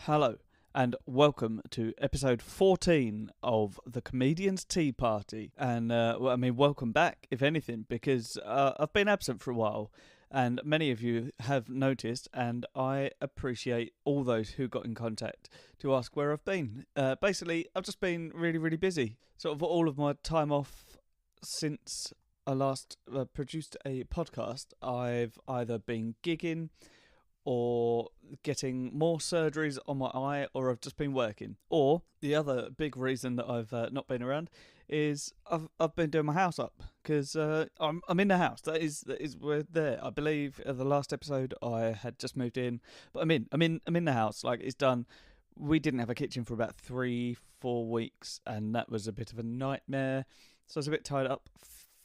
Hello, and welcome to episode 14 of the Comedian's Tea Party. And, welcome back, if anything, because I've been absent for a while, and many of you have noticed, and I appreciate all those who got in contact to ask where I've been. Basically, I've just been really, really busy. Sort of all of my time off since I last produced a podcast, I've either been gigging or getting more surgeries on my eye, or I've just been working. Or the other big reason that I've not been around is I've been doing my house up, because I'm in the house. That is we're there. I believe the last episode I had just moved in, but I'm in the house. Like, it's done. We didn't have a kitchen for about 3-4 weeks, and that was a bit of a nightmare. So I was a bit tied up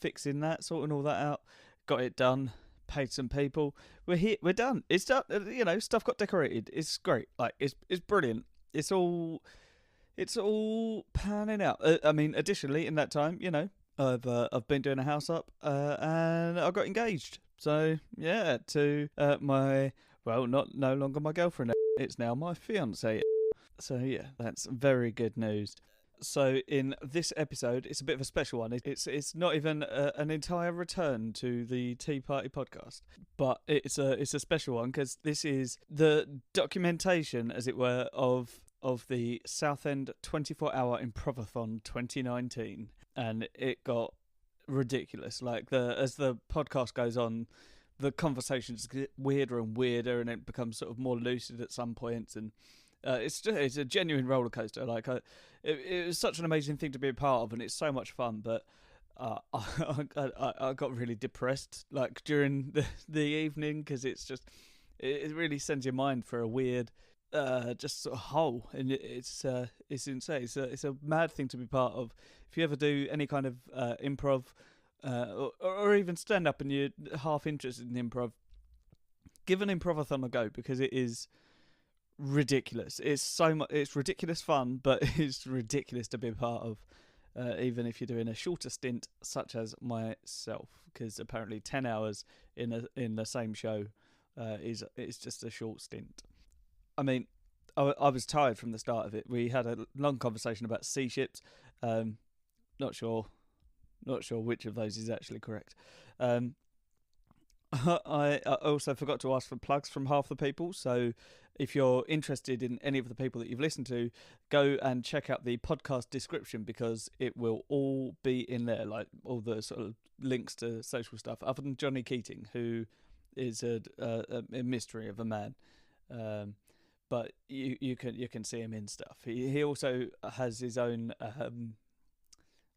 fixing that, sorting all that out. Got it done. Paid some people. We're here. We're done. It's done. Stuff got decorated. It's great. Like, it's brilliant. It's all panning out. Additionally, in that time, I've been doing a house up, and I got engaged. So yeah, to no longer my girlfriend. It's now my fiance. So yeah, that's very good news. So in this episode, it's a bit of a special one. It's not even an entire return to the Tea Party podcast, but it's a special one because this is the documentation, as it were, of the Southend 24-hour Improvathon 2019, and it got ridiculous. Like, as the podcast goes on, the conversations get weirder and weirder, and it becomes sort of more lucid at some points, and it's a genuine roller coaster. Like, it was such an amazing thing to be a part of, and it's so much fun. But I got really depressed, like, during the evening, because it really sends your mind for a weird just sort of hole, and it's insane. It's a mad thing to be part of. If you ever do any kind of improv or even stand up and you're half interested in improv, give an Improvathon a go, because it is ridiculous. It's ridiculous fun, but it's ridiculous to be a part of, even if you're doing a shorter stint such as myself, because apparently 10 hours in the same show is just a short stint. I mean, I was tired from the start of it. We had a long conversation about sea ships. Not sure which of those is actually correct. I also forgot to ask for plugs from half the people, so if you're interested in any of the people that you've listened to, go and check out the podcast description, because it will all be in there, like all the sort of links to social stuff, other than Johnny Keating, who is a mystery of a man, but you can see him in stuff. He also has his own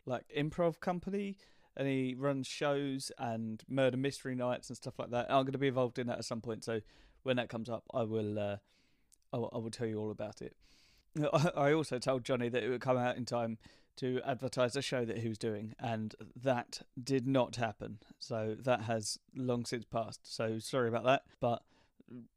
like improv company, and he runs shows and murder mystery nights and stuff like that. I'm going to be involved in that at some point, so when that comes up, I will tell you all about it. I also told Johnny that it would come out in time to advertise a show that he was doing, and that did not happen. So that has long since passed. So sorry about that, but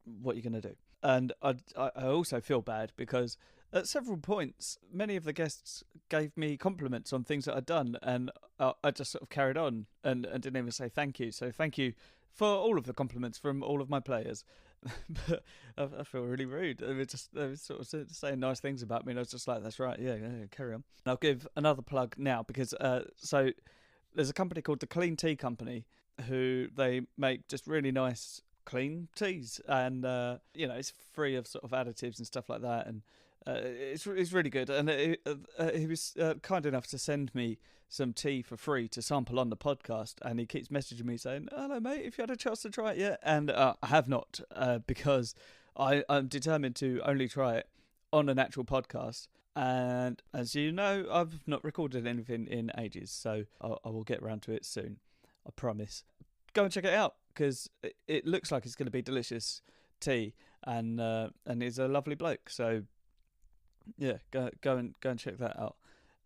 what are you going to do? And I also feel bad because at several points, many of the guests gave me compliments on things that I'd done, and I just sort of carried on and didn't even say thank you. So thank you for all of the compliments from all of my players. But I feel really rude. They were sort of saying nice things about me, and I was just like, that's right, yeah, carry on. And I'll give another plug now, because so there's a company called the Clean Tea Company, who they make just really nice clean teas, and it's free of sort of additives and stuff like that, and it's really good. And he was kind enough to send me some tea for free to sample on the podcast, and he keeps messaging me saying, hello mate, if you had a chance to try it yet. And I have not, because I'm determined to only try it on an actual podcast, and as you know, I've not recorded anything in ages, so I will get around to it soon, I promise. Go and check it out, because it looks like it's going to be delicious tea, and he's a lovely bloke. So yeah, go and check that out.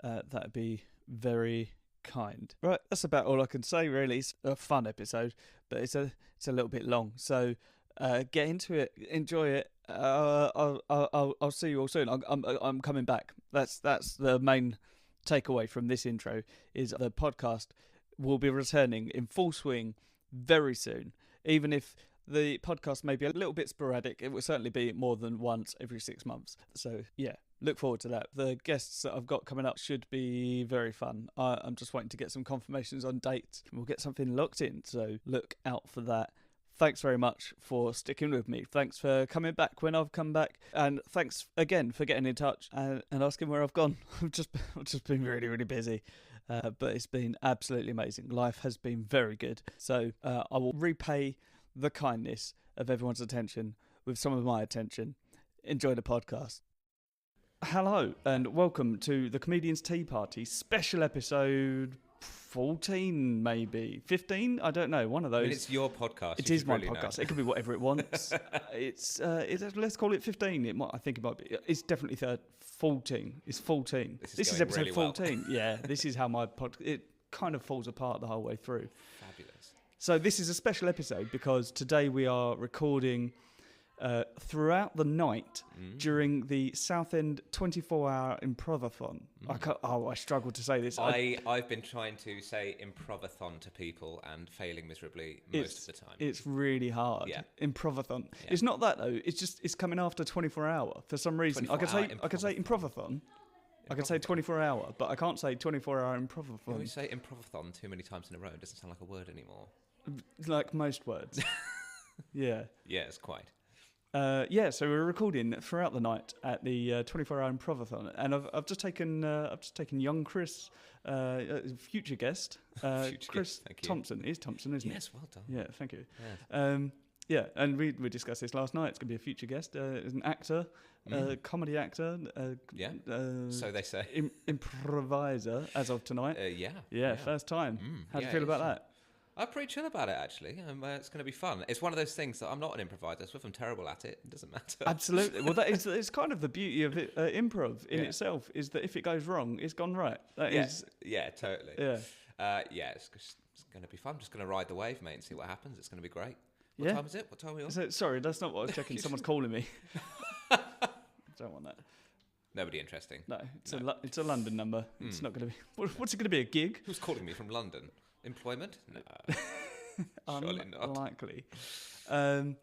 That'd be very kind. Right, that's about all I can say, really. It's a fun episode, but it's a little bit long. So get into it, enjoy it. I'll see you all soon. I'm coming back. That's the main takeaway from this intro, is the podcast will be returning in full swing very soon. Even if the podcast may be a little bit sporadic. It will certainly be more than once every 6 months. So, yeah, look forward to that. The guests that I've got coming up should be very fun. I'm just waiting to get some confirmations on dates. We'll get something locked in, so look out for that. Thanks very much for sticking with me. Thanks for coming back when I've come back. And thanks again for getting in touch and asking where I've gone. I've just been really, really busy. But it's been absolutely amazing. Life has been very good. So I will repay the kindness of everyone's attention with some of my attention. Enjoy the podcast. Hello and welcome to the Comedian's Tea Party special episode 14, maybe 15. I don't know. One of those. I mean, it's your podcast. It is my podcast. It can be whatever it wants. Let's call it 15. I think it might be. It's definitely 14. It's 14. This is episode really 14. Well. Yeah, this is how my podcast. It kind of falls apart the whole way through. Fabulous. So this is a special episode because today we are recording throughout the night during the Southend 24-hour Improvathon. I struggle to say this. I've been trying to say Improvathon to people and failing miserably most of the time. It's really hard. Yeah. Improvathon. Yeah. It's not that though. It's coming after 24-hour for some reason. I could say Improvathon. I could say 24-hour, but I can't say 24-hour Improvathon. When we say Improvathon too many times in a row, it doesn't sound like a word anymore. Like most words. Yeah. Yes, quite. So we're recording throughout the night at the 24-hour Improvathon, and I've just taken young Chris, future guest, Chris Thompson. It is Thompson, isn't it? Yes, well done. Yeah, thank you. Yes. And we discussed this last night. It's going to be a future guest, as an actor, comedy actor. So they say. Improviser as of tonight. Yeah. First time. How do you feel about that? I'm pretty chill about it, actually. It's going to be fun. It's one of those things that I'm not an improviser, so if I'm terrible at it, it doesn't matter. Absolutely. Well, it's kind of the beauty of it, improv in itself, is that if it goes wrong, it's gone right. Yeah, totally. Yeah. It's going to be fun. I'm just going to ride the wave, mate, and see what happens. It's going to be great. What time is it? What time are we on? Sorry, that's not what I was checking. Someone's calling me. Don't want that. Nobody interesting. No, it's a London number. It's not going to be... What's it going to be, a gig? Who's calling me from London? Employment? No. Surely not. Unlikely. So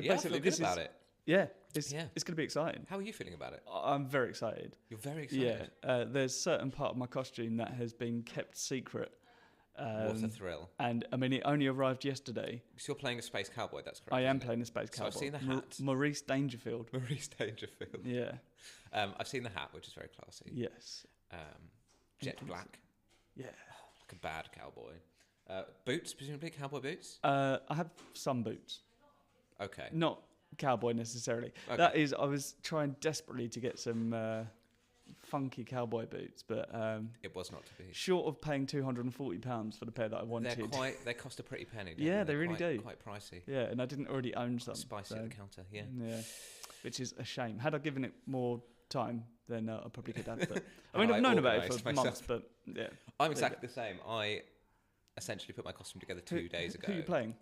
basically this is... about it. Yeah, it's going to be exciting. How are you feeling about it? I'm very excited. You're very excited? Yeah, there's a certain part of my costume that has been kept secret. What a thrill. And, I mean, it only arrived yesterday. So you're playing a space cowboy, that's correct? I am playing a space cowboy. So I've seen the hat. Maurice Dangerfield. Maurice Dangerfield. Yeah. I've seen the hat, which is very classy. Yes. Jet black. Yeah. Like a bad cowboy. Boots, presumably, cowboy boots? I have some boots. Okay. Not cowboy necessarily. Okay. That is, I was trying desperately to get some funky cowboy boots, but it was not to be. Short of paying £240 for the pair that I wanted. They cost a pretty penny. They really do. Quite pricey. Yeah, and I didn't already own some. Spicy at the counter. Yeah. Yeah, which is a shame. Had I given it more time, then I probably could have. But I mean, I've known about it for months, but yeah. I'm exactly the same. I essentially put my costume together 2 days ago. Who are you playing?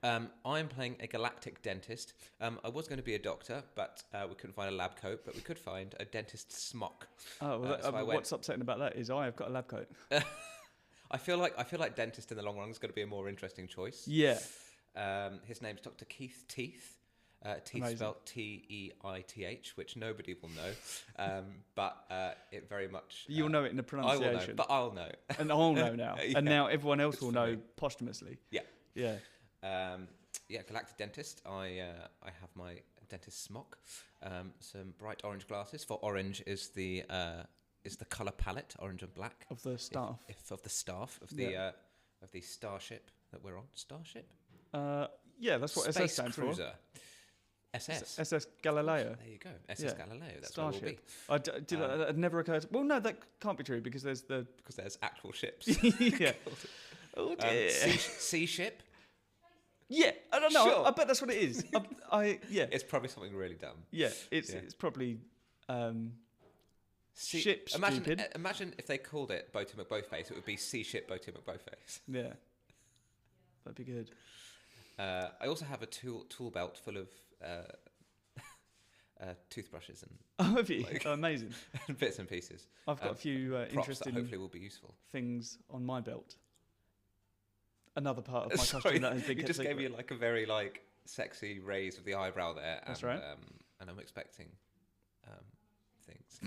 I'm playing a galactic dentist. I was going to be a doctor, but we couldn't find a lab coat, but we could find a dentist's smock. Oh, well, what's upsetting about that is I have got a lab coat. I feel like dentist in the long run is going to be a more interesting choice. Yeah. His name's Dr. Keith Teeth. Teeth Amazing. spelled Teith, which nobody will know, but it very much... You'll know it in the pronunciation. I will know, but I'll know. And I'll know now. Yeah. And now everyone else will know posthumously. Yeah. Yeah. Galactic dentist. I have my dentist smock, some bright orange glasses. For orange is the colour palette, orange and black of the staff. Of the staff of the starship that we're on. Starship. That's what Space SS stands cruiser. for. SS. SS Galileo. There you go. SS Galileo. That's Starship. what it will be. That never occurred. Well, no, that can't be true because there's actual ships. Yeah. Oh dear. Sea ship. Yeah, I don't know. Sure. I bet that's what it is. It's probably something really dumb. Yeah, it's probably ship stupid. Imagine if they called it Boaty McBoatface, it would be Sea Ship Boaty McBoatface. Yeah, that'd be good. I also have a tool belt full of toothbrushes and... Oh, have you? Amazing. Bits and pieces. I've got a few interesting that hopefully will be useful things on my belt. another part of my Sorry, costume that has been you kept just gave secret. me like a very like sexy raise of the eyebrow there. That's and, right. And I'm expecting things.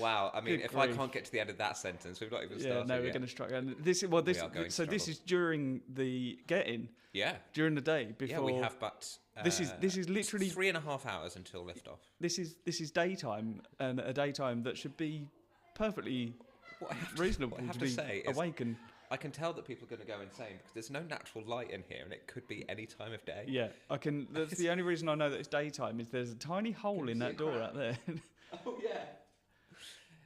Wow. I mean, Good if I grief. can't get to the end of that sentence, we've not even Yeah, started no, we're yet. going to struggle. And this is this. are going to So this struggle. is during the get-in, Yeah. during the day before. Yeah, we have but... This is literally 3.5 hours until liftoff. This is daytime, and a daytime that should be perfectly reasonable what I have to to be say is awake and. I can tell that people are going to go insane because there's no natural light in here, and it could be any time of day. Yeah, I can. That's the only reason I know that it's daytime is there's a tiny hole in that door out there. Oh yeah.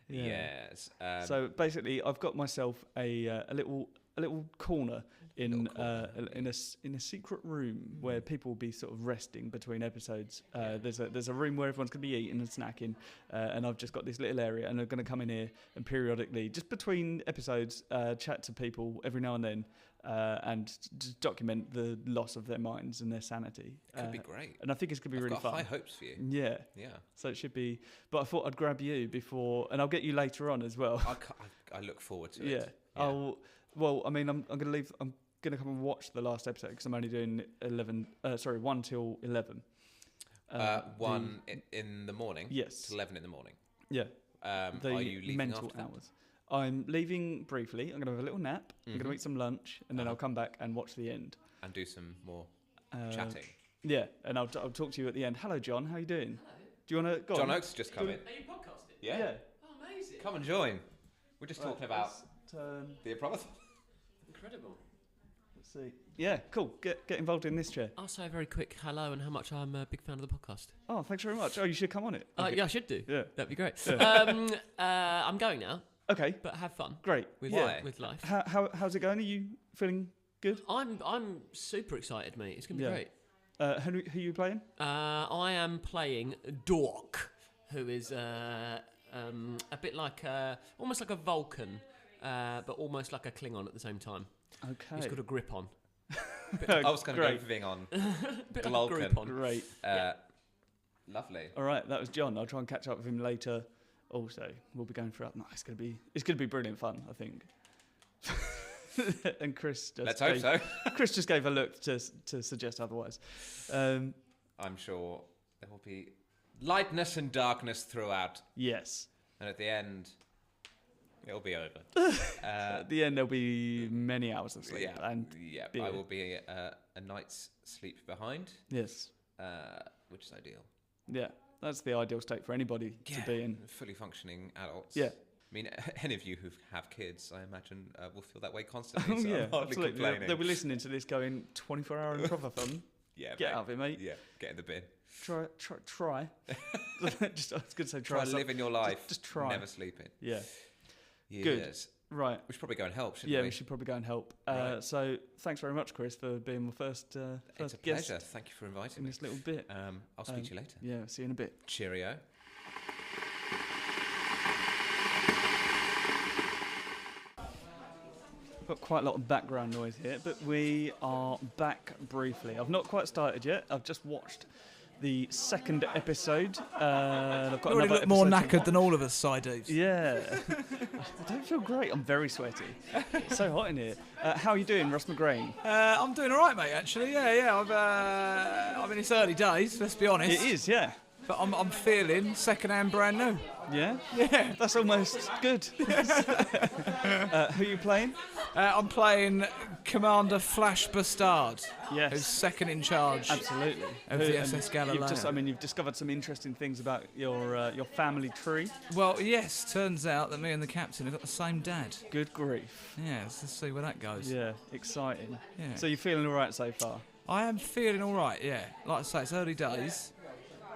Yeah. Yes. So basically, I've got myself a little corner in in a secret room where people will be sort of resting between episodes. There's a room where everyone's going to be eating and snacking, and I've just got this little area, and they're going to come in here and periodically, just between episodes, chat to people every now and then, and just document the loss of their minds and their sanity. Could be great. And I think it's going to be I've really got fun. high hopes for you. Yeah. Yeah. So it should be. But I thought I'd grab you before, and I'll get you later on as well. I look forward to Yeah. it. Yeah. Well, I mean, I'm going to leave. I'm going to come and watch the last episode because I'm only doing 1 till 11. 1 in the morning. Yes. To 11 in the morning. Yeah. Are you leaving mental after that? hours. I'm leaving briefly. I'm going to have a little nap. I'm going to eat some lunch, and then I'll come back and watch the end. And do some more chatting. Yeah, and I'll talk to you at the end. Hello, John. How you doing? Do you want to go? John on? Oakes has just come in. Are you podcasting? Yeah. Oh, amazing. Come and join. We're just talking about the Improvathon. Incredible. Let's see. Yeah, cool. Get involved in this chair. I'll say a very quick hello and how much I'm a big fan of the podcast. Oh, thanks very much. Oh, you should come on it. Yeah, I should do. Yeah. That'd be great. Yeah. I'm going now, Okay. but have fun Great. with Why? with life. How's it going? Are you feeling good? I'm super excited, mate. It's gonna be Yeah. great. Who are you playing? I am playing Dork, who is a bit like almost like a Vulcan, but almost like a Klingon at the same time. Okay. He's got a grip on. I was going to go Great. for being on. Bit like a Glulkin. grip on. Great. Lovely. All right, that was John. I'll try and catch up with him later. Also, we'll be going throughout. No, it's gonna be brilliant fun, I think. And Chris just Let's hope so. Chris just gave a look to suggest otherwise. I'm sure there will be lightness and darkness throughout, Yes. and at the end, it'll be over. At the end, there'll be many hours of sleep. Yeah, And I beer. will be a night's sleep behind, yes, which is ideal. yeah, that's the ideal state for anybody to be in. Fully functioning adults. Yeah. I mean, any of you who have kids, I imagine, will feel that way constantly. Oh so yeah, I'm hardly absolutely. complaining. They'll be listening to this going 24-hour Improvathon. Yeah, Get mate. out of it, mate. Yeah, get in the bin. Try. Just I was going to say Try try. living your life. Just try. Never sleeping. Yeah. Yes. Good. Right. We should probably go and help, shouldn't Yeah, we? we should probably go and help. Right. So thanks very much, Chris, for being my first It's a guest pleasure. Thank you for inviting in me. this little bit. I'll speak to you later. Yeah, see you in a bit. Cheerio. Got quite a lot of background noise here, but we are back briefly. I've not quite started yet. I've just watched the second episode. I've got You already another look more episode to knackered than all of us, Deaves. Yeah. I don't feel great. I'm very sweaty. It's so hot in here. How are you doing, Ross McGrane? I'm doing all right, mate. Actually, yeah. I mean, it's early days. Let's be honest. It is, yeah. But I'm feeling second-hand, brand new. Yeah? Yeah. That's almost good. Who are you playing? I'm playing Commander Flash Bastard, Yes. who's second in charge Absolutely. of the SS Galileo. You've discovered some interesting things about your family tree. Well, yes. Turns out that me and the captain have got the same dad. Good grief. Yeah. Let's see where that goes. Yeah, exciting. Yeah. So you're feeling all right so far? I am feeling all right. Yeah. Like I say, it's early days.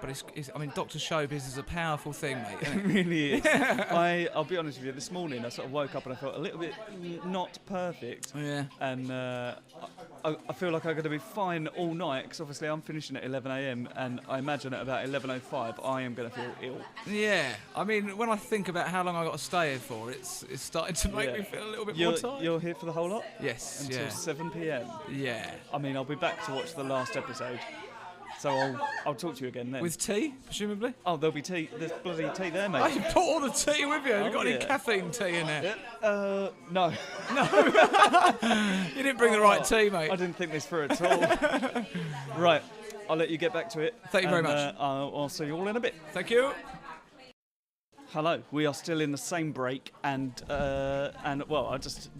But I mean, Dr. Showbiz is a powerful thing, mate. Isn't It it? really is. I'll be honest with you. This morning I sort of woke up and I felt a little bit not perfect. Yeah. And I feel like I'm going to be fine all night because obviously I'm finishing at 11 a.m. and I imagine at about 11:05 I am going to feel ill. Yeah, I mean, when I think about how long I got to stay here for, it's starting to make Yeah. me feel a little bit more tired. You're here for the whole lot Yes, until yeah, 7 p.m. yeah. I mean, I'll be back to watch the last episode. So I'll talk to you again then. With tea, presumably? Oh, there'll be tea. There's bloody tea there, mate. Oh, you brought all the tea with you. Have you got any yeah. caffeine tea in there? No. You didn't bring the right tea, mate. I didn't think this through at all. Right, I'll let you get back to it. Thank you very much. I'll see you all in a bit. Thank you. Hello, we are still in the same break, and well, I just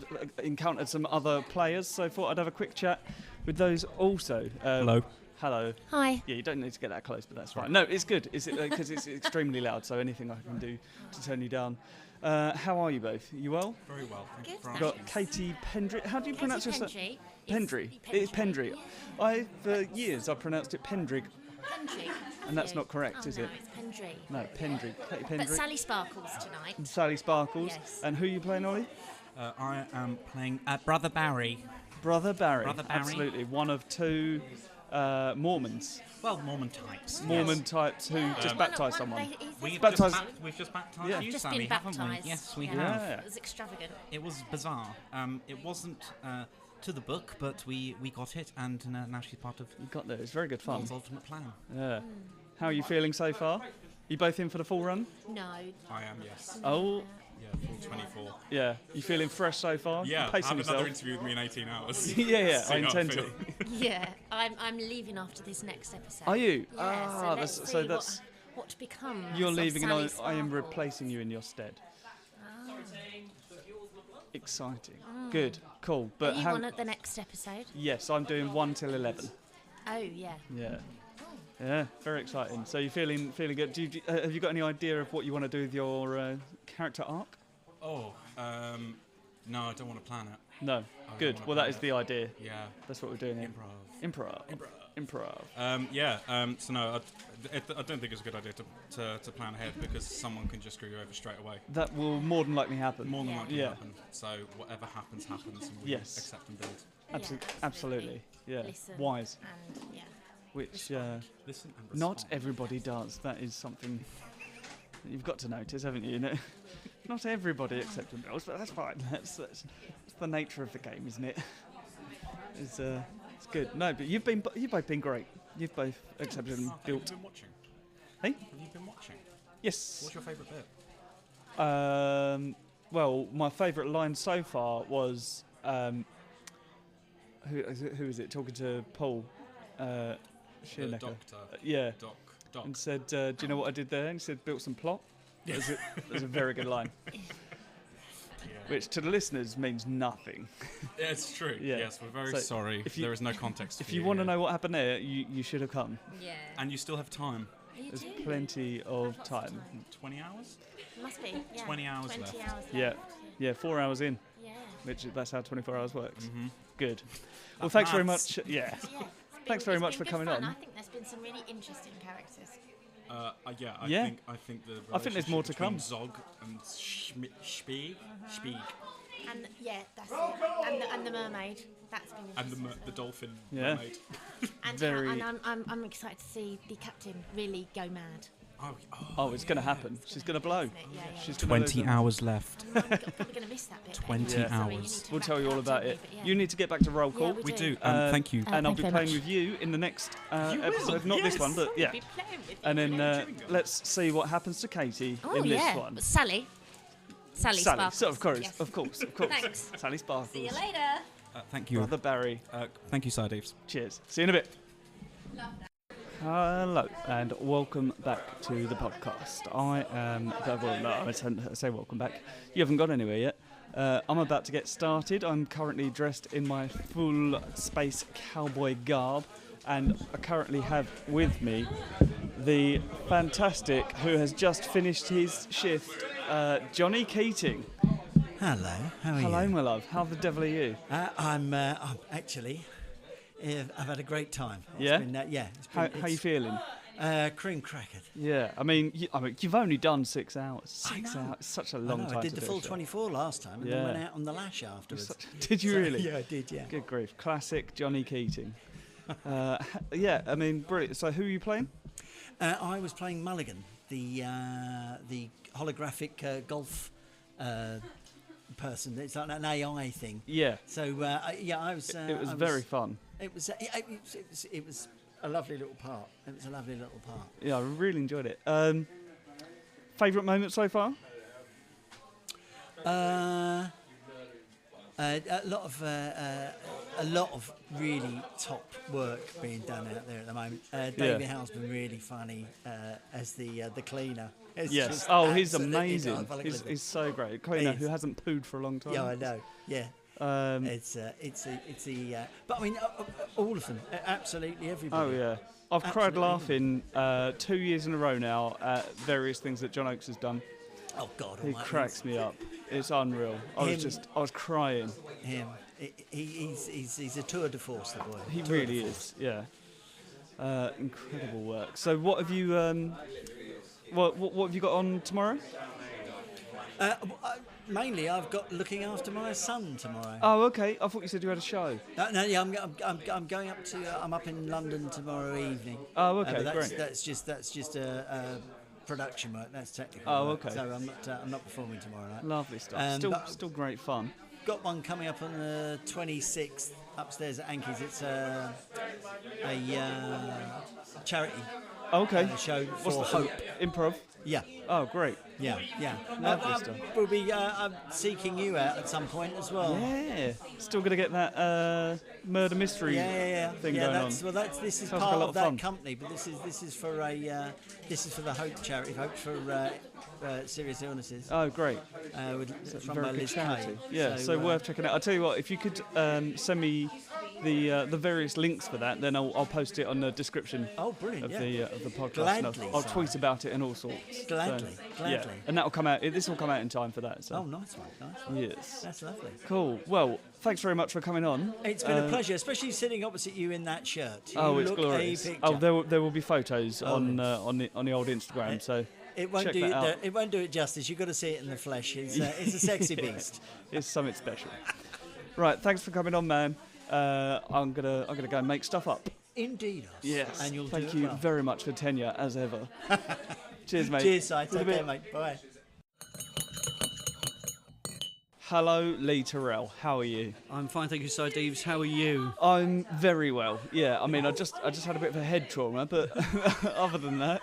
encountered some other players, so I thought I'd have a quick chat with those also. Hello. Hello. Hi. Yeah, you don't need to get that close, but that's fine. No, it's good. Is it because it's extremely loud? So anything I can do to turn you down. How are you both? You well? Very well. Thank you Good, for thanks. Got Katie Pendrigh. How do you pronounce your Pendrigh. Pendrigh. It's Pendrigh. Yeah. For years I pronounced it Pendrigh, Pendrigh. and that's not correct, is no, it? it's Pendrigh. No, Pendrigh. Katie But Pendrigh. Sally Sparkles tonight. And Sally Sparkles. Yes. And who are you playing, Ollie? I am playing Brother Barry. Brother Barry. Brother Barry. Absolutely. One of two Mormons. Well, Mormon types. Mormon types who just baptised someone. We've Baptised- just baptised Yeah. you, just Sally, been haven't we? baptised. Yes, we Yeah. have. Yeah. It was extravagant. It was bizarre. It wasn't to the book, but we got it, and now she's part of You got there. It's very good fun. God's ultimate plan. Yeah. How are you feeling so far? You both in for the full run? No. I am, yes. Oh, Yeah, full 24. yeah. You feeling fresh so far? Yeah, Pacing have yourself? another interview with me in 18 hours. yeah, See I how intend feel. to. Yeah, I'm leaving after this next episode. Are you? Yeah, so let's see so that's what becomes. you're of leaving, and Sally I am Sparkles. replacing you in your stead. Oh. Exciting. Good. Cool. Are But you how? on at the next episode? Yes, I'm doing 1 till 11. Oh yeah. Yeah. Yeah, very exciting. So you're feeling good. Have you got any idea of what you want to do with your character arc? Oh, no, I don't want to plan it. No. Good. wanna Well, that plan is it. the idea. Yeah. That's what we're doing here. Improv. Improv. Yeah. So no, I don't think it's a good idea to plan ahead because someone can just screw you over straight away. That will more than likely happen. More than likely Yeah. happen. So whatever happens, happens, and we Yes. accept and build. Absolutely. Yeah. Listen Wise. And yeah. Which Listen and not respond. everybody does. That is something that you've got to notice, haven't you? Not everybody accepts and builds, but that's fine. That's the nature of the game, isn't it? It's good. No, but you've both been great. You've both accepted and Have you built. been watching? Hey? Have you been watching? Yes. What's your favourite bit? Well, my favourite line so far was who is it talking to Paul The Shearnecker. doctor. Yeah, Doc. and said, "Do you know what I did there?" And he said, "Built some plot." That was a very good line, Yeah. which to the listeners means nothing. Yeah, it's true. Yeah. Yes, we're very So sorry. if you- There is no context. If for you want to here. know what happened there, you should have come. Yeah. And you still have time. You There's do. plenty of time. 20 hours? Must be. Yeah. 20 hours 20 left. hours left. Yeah, yeah, 4 hours in, Yeah. which that's how 24 hours works. Mm-hmm. Good. Well, That's thanks very maths. much. Yeah. Yeah. It's Thanks very it's much been for good coming fun. on. I think there's been some really interesting characters. Yeah, Yeah. I think the I think there's more to relationship between come. Zog and Spieg, And yeah, that's it. And the mermaid. That's been and interesting. the dolphin Yeah. mermaid. And, very- and I'm excited to see the captain really go mad. Oh, it's going to happen. She's going to blow. Isn't it? Yeah, yeah. She's gonna lose them. hours left. I'm probably going to miss that bit. 20 Yeah. Sorry, you hours. need to We'll wrap tell you all up, about don't it. you? But yeah. You need to get back to roll call. Yeah, We do. Thank you. And I'll thank be you very playing much. with you in the next You episode. will, Not this yes. one, but yeah. Be playing with And you. then let's see what happens to Katie Oh in yeah, this one. Sally Sparkles. So of course, Yes. of course. Thanks. Sally Sparkles. See you later. Thank you. Brother Barry. Thank you, Sir Deaves. Cheers. See you in a bit. Hello and welcome back to the podcast. I am. Well, no, I say welcome back. You haven't gone anywhere yet. I'm about to get started. I'm currently dressed in my full space cowboy garb, and I currently have with me the fantastic who has just finished his shift, Johnny Keating. Hello, how are Hello, you? my love. How the devil are you? I'm actually, I've had a great time. Yeah? It's been, yeah. It's How been, you feeling? cream crackered. Yeah, I mean, you've only done 6 hours. I 6 know. hours. It's such a I long know, time I did to the do full a show. 24 last time and Yeah. then went out on the lash afterwards. Did you So- really? Yeah, I did, yeah. Good grief. Classic Johnny Keating. Yeah, I mean, brilliant. So who are you playing? I was playing Mulligan, the holographic golf person. It's like an AI thing. Yeah, So yeah, I was. it was I very fun. It was. It was a lovely little part. It was a lovely little part. Yeah, I really enjoyed it. Favourite moment so far? A lot of really top work being done out there at the moment. David Howe's been really funny as the cleaner. It's Yes. just Oh, he's absolutely amazing. diabolical. He's so great. Cleaner He is. who hasn't pooed for a long time. Yeah, I know. Yeah. But I mean, all of them, absolutely everybody. Oh yeah. I've cried Absolutely. laughing 2 years in a row now at various things that John Oakes has done. Oh God, He almighty. cracks me up. It's unreal. I was crying. Him. He's a tour de force, the boy. He Tour de really force. is. Yeah. Incredible work. So what have you what have you got on tomorrow? Mainly, I've got looking after my son tomorrow. Oh, okay. I thought you said you had a show. No, yeah, I'm going up to. I'm up in London tomorrow evening. Oh, okay, but great. That's just a production work. That's technical. Oh, work. okay. So I'm not performing tomorrow night. Lovely stuff. But- Still great fun. Got one coming up on the 26th upstairs at Anki's. It's a charity Okay. show What's for the hope. Improv. Yeah. Oh, great. Yeah. Lovely stuff. We'll be I'm seeking you out at some point as well. Yeah. Still gonna get that murder mystery thing going on. This is Sounds like a part lot of of that fun. company, but this is for the Hope charity, Hope for serious illnesses. Oh, great. From Very good Liz charity. Kay. Yeah, so worth checking out. I'll tell you what, if you could send me the various links for that, then I'll post it on the description Oh, brilliant! of the podcast. Gladly, I'll sir. tweet about it and all sorts. Gladly. Yeah, and that'll come out. This will come out in time for that. So Oh, nice one. yes, That's lovely. cool. Well, thanks very much for coming on. It's been a pleasure, especially sitting opposite you in that shirt. You Oh, it's look glorious. A picture. Oh, there will be photos on the old Instagram. So It won't check do that out. it won't do it justice. You've got to see it in the flesh. It's a sexy beast. It's something special. Right, thanks for coming on, man. I'm gonna go and make stuff up. Indeed. Us. Yes. And you'll Thank do you it well. very much for tenure, as ever. Cheers, mate. Cheers, Si. To the Take bit. care, mate. Bye. Hello, Lee Terrell. How are you? I'm fine, thank you, Sir Deaves. How are you? I'm very well. Yeah, I mean, I just had a bit of a head trauma, but other than that,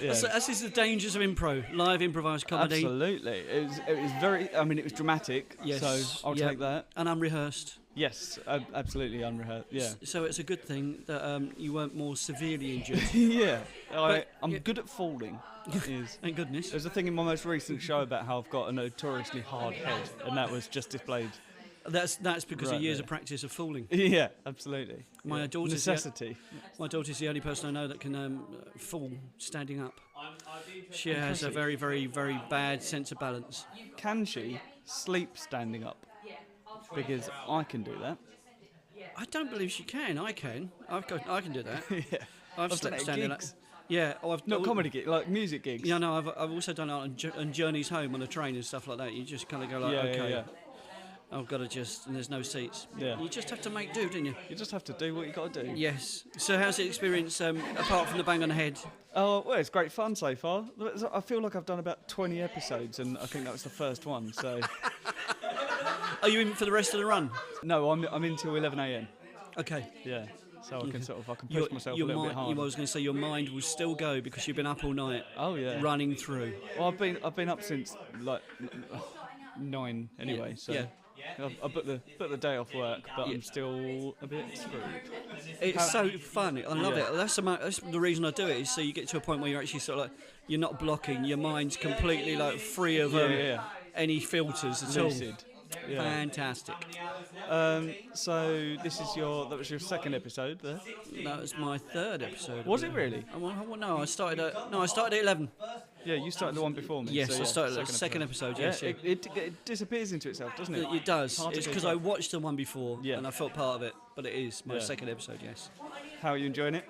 yeah. This is the dangers of impro, live improvised comedy. Absolutely. It was very. I mean, it was dramatic. Yes. So I'll yeah. take that. And unrehearsed. Yes, absolutely unrehearsed. Yeah. So it's a good thing that you weren't more severely injured. Yeah. But- I'm good at falling. Is. Thank goodness. There's a thing in my most recent show about how I've got a notoriously hard head, and that was just displayed. That's because Right of years there. of practice of fooling. Yeah, absolutely. My Yeah. daughter's necessity. My daughter's the only person I know that can fall standing up. She has a very, very, very bad sense of balance. Can she sleep standing up? Because I can do that. I don't believe she can. I can. I can do that. Yeah. I've done slept it at standing up. gigs. Yeah. I've Not comedy gigs, like music gigs. Yeah, no, I've also done it on journeys home on a train and stuff like that. You just kind of go like, Yeah, okay, yeah. I've got to just, and there's no seats. Yeah. You just have to make do, don't you? You just have to do what you got to do. Yes. So how's the experience, apart from the bang on the head? Oh, well, it's great fun so far. I feel like I've done about 20 episodes, and I think that was the first one. So, Are you in for the rest of the run? no, I'm in till 11 a.m. Okay. Yeah, so I can push myself a your little bit mind, harder. I was going to say your mind will still go because you've been up all night. Oh yeah. Running through. Well, I've been up since like 9 anyway. So Yeah. I booked the day off work, but I'm still a bit screwed. It's so fun. I love it. That's the reason I do it. Is so you get to a point where you're actually sort of like you're not blocking. Your mind's completely like free of any filters at all. Lucid. Yeah. Fantastic. So that was your second episode there. That was my third episode. Was it really? No, I started at 11. Yeah, you started the one before me. Yes, so I yeah, started at the second episode. Yeah, Yes, yeah. it disappears into itself, doesn't it? It does. Hard to It's keep because I up. watched the one before Yeah. and I felt part of it. But it is my Yeah. second episode. Yes. How are you enjoying it?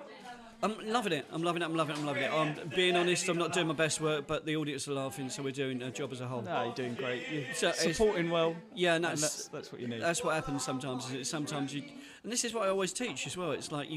I'm loving it. I'm loving it. I'm being honest. I'm not doing my best work, but the audience are laughing, so we're doing a job as a whole. No, you're doing great. You're So it's- supporting well. Yeah, and And that's that's what you need. that's what happens sometimes. Is it sometimes you, and this is what I always teach as well. It's like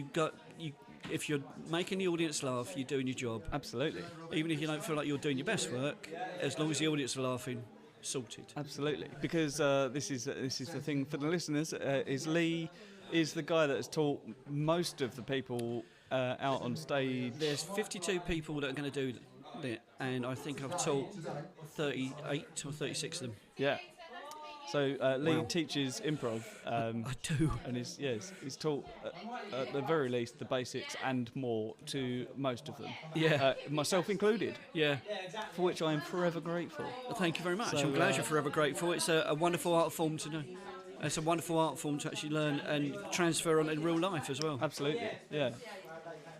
if you're making the audience laugh, you're doing your job. Absolutely. Even if you don't feel like you're doing your best work, as long as the audience are laughing, sorted. Absolutely, because this is the thing for the listeners. Is Lee is the guy that has taught most of the people out on stage? There's 52 people that are going to do it, and I think I've taught 38 or 36 of them. Yeah. So Lee teaches improv. I do. And he's taught at the very least the basics and more to most of them. Yeah. Myself included. Yeah. For which I am forever grateful. Well, thank you very much. So, I'm glad you're forever grateful. It's a wonderful art form to know. It's a wonderful art form to actually learn and transfer on in real life as well. Absolutely. Yeah.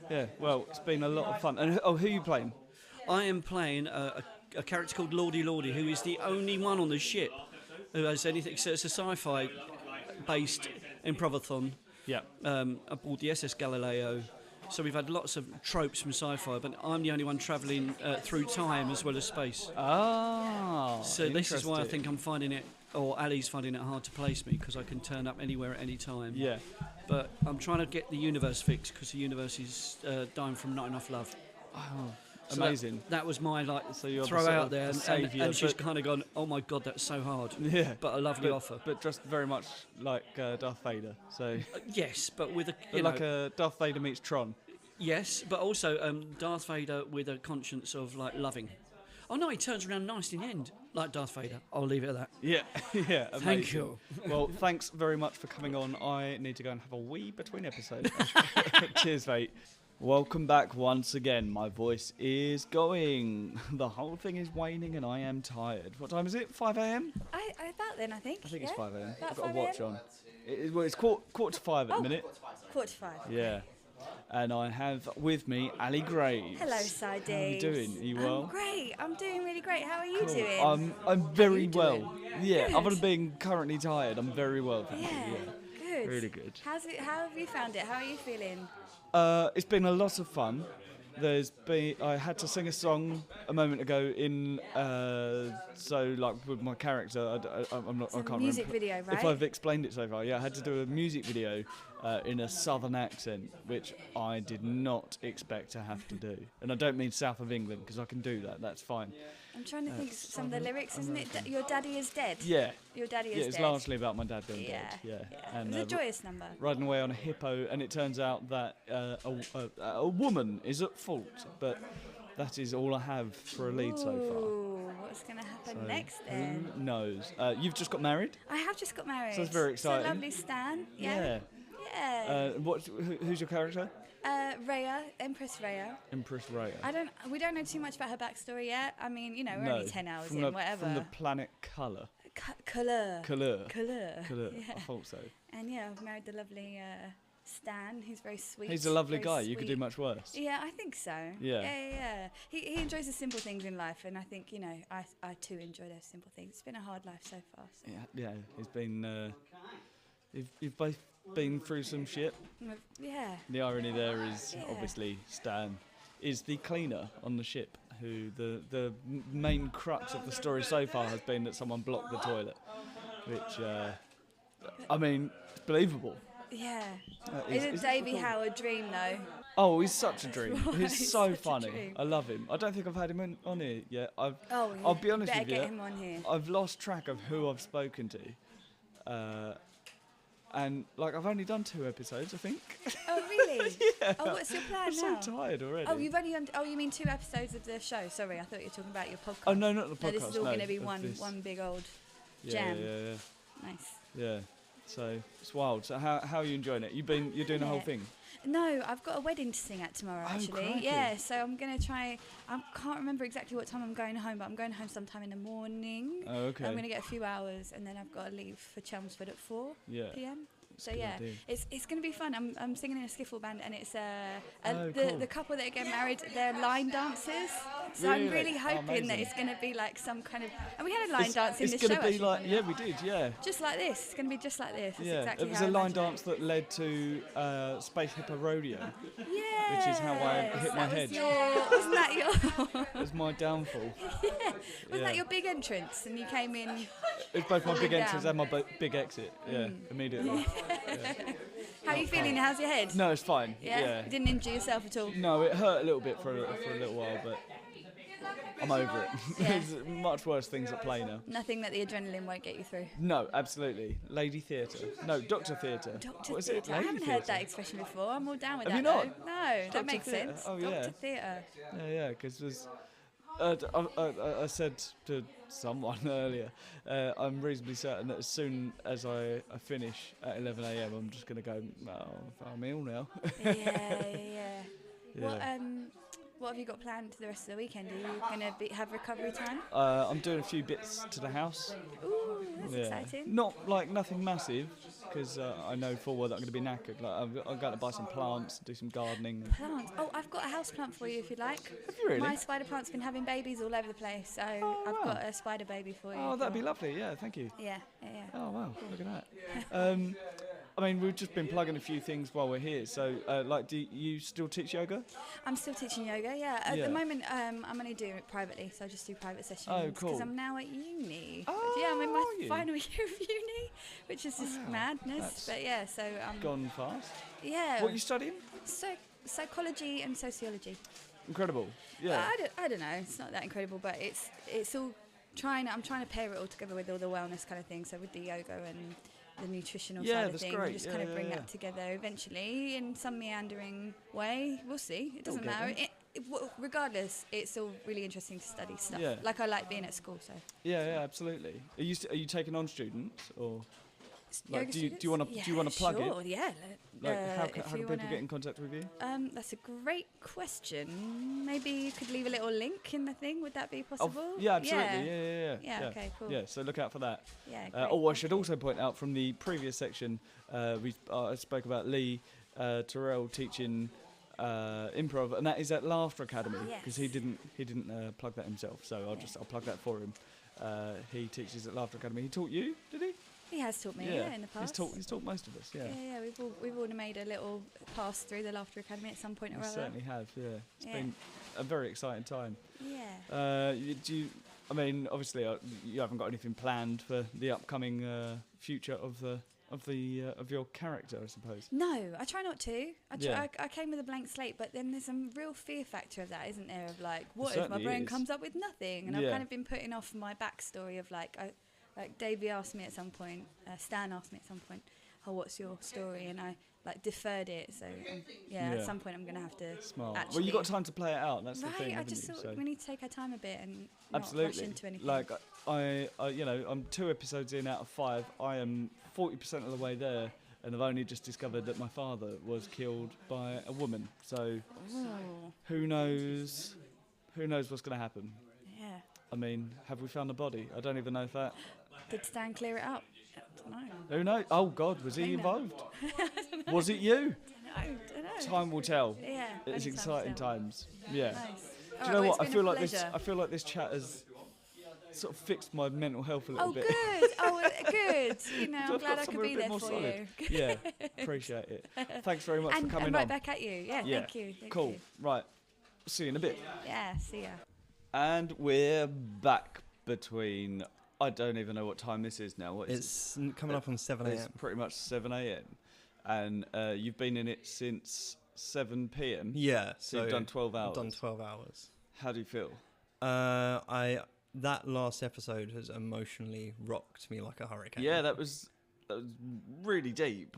Yeah. Well, it's been a lot of fun. And who are you playing? I am playing a character called Lordy, who is the only one on the ship who has anything. So it's a sci-fi-based improvathon. Yeah. Aboard the SS Galileo. So we've had lots of tropes from sci-fi, but I'm the only one travelling through time as well as space. Ah. So this is why I think I'm finding it, or Ali's finding it hard to place me, because I can turn up anywhere at any time. Yeah. But I'm trying to get the universe fixed, because the universe is dying from not enough love. Oh. So Amazing. That was my So you're throw the out there, and she's but- kind of gone, "Oh my God, that's so hard." Yeah. But a lovely offer. But dressed very much like Darth Vader. So. Yes, but with a Like a Darth Vader meets Tron. yes, but also Darth Vader with a conscience of like loving. Oh no, he turns around nice in the end, like Darth Vader. I'll leave it at that. Yeah, yeah. Amazing. Thank you. Well, thanks very much for coming on. I need to go and have a wee between episodes. Cheers, mate. Welcome back once again. My voice is going. The whole thing is waning and I am tired. What time is it? 5 a.m? I about then, I think. I think it's 5 a.m. About I've got a 5 watch a.m. on. It's quarter to 5 at the minute. 4:45. Yeah. And I have with me Olly Gourley. Hello, Side How are you doing? Are you well? I'm great. I'm doing really great. How are you doing? I'm very you well. doing? Yeah, Good. other than being currently tired, I'm very well, thank you. Yeah. Yeah. Good. Really good. How have you found it? How are you feeling? It's been a lot of fun. I had to sing a song a moment ago so like with my character. I can't music remember video, right? if I've explained it so far. Yeah, I had to do a music video in a southern accent, which I did not expect to have to do. And I don't mean south of England, because I can do that. That's fine. I'm trying to think some of the lyrics, isn't it? Your daddy is dead. Yeah. Your daddy is Yeah, it's dead. largely about my dad being dead. Yeah. And it was a joyous number. Riding away on a hippo, and it turns out that a woman is at fault, but that is all I have for a lead so Ooh, what's going to happen far. next then? Who knows? You've just got married? I have just got married. So it's very exciting. So lovely, Stan. Yeah. Yeah. Who's your character? Rhea, Empress Rhea. Empress Rhea. We don't know too much about her backstory yet. I mean, we're only 10 hours in, whatever. From the planet Colour. Colour. Colour. Yeah. I thought so. And I've married the lovely Stan, who's very sweet. He's a lovely very guy. You sweet. could do much worse. Yeah, I think so. Yeah. He enjoys the simple things in life, and I think I too enjoy those simple things. It's been a hard life so far. So. Yeah. He's been. You've both been through some shit. Yeah. The irony there is obviously Stan is the cleaner on the ship, who the main crux of the story so far has been that someone blocked the toilet, which I mean, it's believable. Yeah. Is Isn't Davey Howe a dream though? Oh, he's such a dream. He's He's so such a funny. dream. I love him. I don't think I've had him on here yet. Oh, I'll be honest better with you. get him on here. I've lost track of who I've spoken to. And I've only done 2 episodes, I think. Oh really? Yeah. Oh, what's your plan I'm now? so tired already. Oh, you've only done. Oh, you mean 2 episodes of the show? Sorry, I thought you were talking about your podcast. Oh no, not the podcast. No, this is all going to be of one this. big old Yeah, jam. Yeah. Nice. Yeah. So it's wild. So how are you enjoying it? You're doing the whole Yeah. thing. No, I've got a wedding to sing at tomorrow, Oh, actually. crikey. Yeah, so I'm going to try. I can't remember exactly what time I'm going home, but I'm going home sometime in the morning. Oh, okay. I'm going to get a few hours, and then I've got to leave for Chelmsford at 4 Yeah. p.m. So a good yeah, idea. it's going to be fun. I'm singing in a skiffle band, and it's Oh, cool. the couple that get married, they're line dancers. So I'm Really? really hoping that Amazing. it's going to be like some kind of. And we had a line dance in It's the gonna show. be actually, like funny enough. we did, yeah. Just like this. It's going to be just like this. That's Yeah, exactly it was how a I line imagined dance that led to Space Hippo Rodeo. Yeah. which is how I hit my head. Wasn't that your? It was my downfall. Wasn't that your big entrance? And you came in. It's both my big Falling entrance down. and my big exit. Yeah, immediately. How are you feeling? How's your head? No, it's fine. Yeah. Yeah. You didn't injure yourself at all. No, it hurt a little bit for a little while, but I'm over it. Yeah. There's much worse things at play now. Nothing that the adrenaline won't get you through. No, absolutely. Lady theatre. No, Doctor theatre. Doctor What is it? theatre. I Lady haven't theatre? heard that expression before. I'm all down with Have that. you not? Though. No, Doctor that makes theatre. sense. Oh, yeah. Doctor theatre. Yeah, because there's. I said to someone earlier, I'm reasonably certain that as soon as I finish at 11 a.m, I'm just going to go, I'm ill now. Yeah. Yeah. What have you got planned the rest of the weekend? Are you going to have recovery time? I'm doing a few bits to the house. Ooh, that's exciting. Not like nothing massive, because I know full well that I'm going to be knackered. Like I'm going to buy some plants, do some gardening. Plants. Oh, I've got a house plant for you if you'd like. Have you really? My spider plant's been having babies all over the place, so I've got a spider baby for you. Oh, if that'd you be want. lovely. Yeah, thank you. Yeah. Oh wow, look at that. I mean, we've just been plugging a few things while we're here. So, do you still teach yoga? I'm still teaching yoga, yeah. At Yeah. the moment, I'm only doing it privately, so I just do private sessions. Oh, cool. Because I'm now at uni. Oh, Yeah, I'm in my are you? final year of uni, which is just Wow, madness. that's But yeah, so Gone fast. yeah. What are you studying? Psychology and sociology. Incredible. Yeah. I don't know. It's not that incredible, but it's all I'm trying to pair it all together with all the wellness kind of thing. So with the yoga and the nutritional Yeah, side of that's things, great. and just Yeah, kind of yeah, bring yeah. that together eventually in some meandering way. We'll see. It doesn't We'll get matter. Regardless, it's all really interesting to study stuff. Yeah. Like I like being at school, so. Yeah, absolutely. Are you taking on students or like Yoga do you students? want to plug sure, it? Yeah. Like how if can you people wanna- get in contact with you? That's a great question. Maybe you could leave a little link in the thing. Would that be possible? Yeah, absolutely. Yeah. Yeah, okay, cool. Yeah, so look out for that. Yeah, great. I should also point out from the previous section, I spoke about Lee Terrell teaching improv, and that is at Laughter Academy because he didn't plug that himself. So I'll plug that for him. He teaches at Laughter Academy. He taught you, did he? He has taught me, in the past. He's taught most of us, yeah. Yeah, we've all made a little pass through the Laughter Academy at some point or We other. certainly have, yeah. It's Yeah. been a very exciting time. Yeah. Obviously, you haven't got anything planned for the upcoming future of your character, I suppose. No, I try not to. Yeah. I came with a blank slate, but then there's some real fear factor of that, isn't there? Of like, what if my certainly brain is. comes up with nothing? And Yeah. I've kind of been putting off my backstory of like Davey asked me at some point, Stan asked me at some point, what's your story? And I deferred it. So Yeah. at some point I'm going to have to Smart. actually. Well, you got time to play it out. That's the thing. Right, I haven't just you? thought So- we need to take our time a bit and not rush Absolutely. into anything. Like I'm 2 episodes in out of 5. I am 40% of the way there, and I've only just discovered that my father was killed by a woman. So Ooh, who knows? Who knows what's going to happen? yeah. I mean, have we found the body? I don't even know if that. Did Stan clear it up? I don't know. Who knows? Oh God, was he Maybe. involved? Was it you? I don't know. Time will tell. Yeah. It's only time exciting will tell. times. Yeah. Nice. Do All you right, know well, what? it's I been feel a like this. pleasure. I feel like this chat has sort of fixed my mental health a little Oh, bit. good. Good. You know, So I'm I've glad got I could somewhere be a bit there more for solid. you. Yeah, appreciate it. Thanks very much And, for coming and right on. back at you. Yeah, thank you. Thank Cool. you. Right. See you in a bit. Yeah, see ya. And we're back between. I don't even know what time this is now. What is It's coming up on 7 It's a.m. pretty much 7 a.m. And you've been in it since 7 p.m. Yeah, So you've done 12 hours. I've done 12 hours. How do you feel? That last episode has emotionally rocked me like a hurricane. Yeah, that was really deep.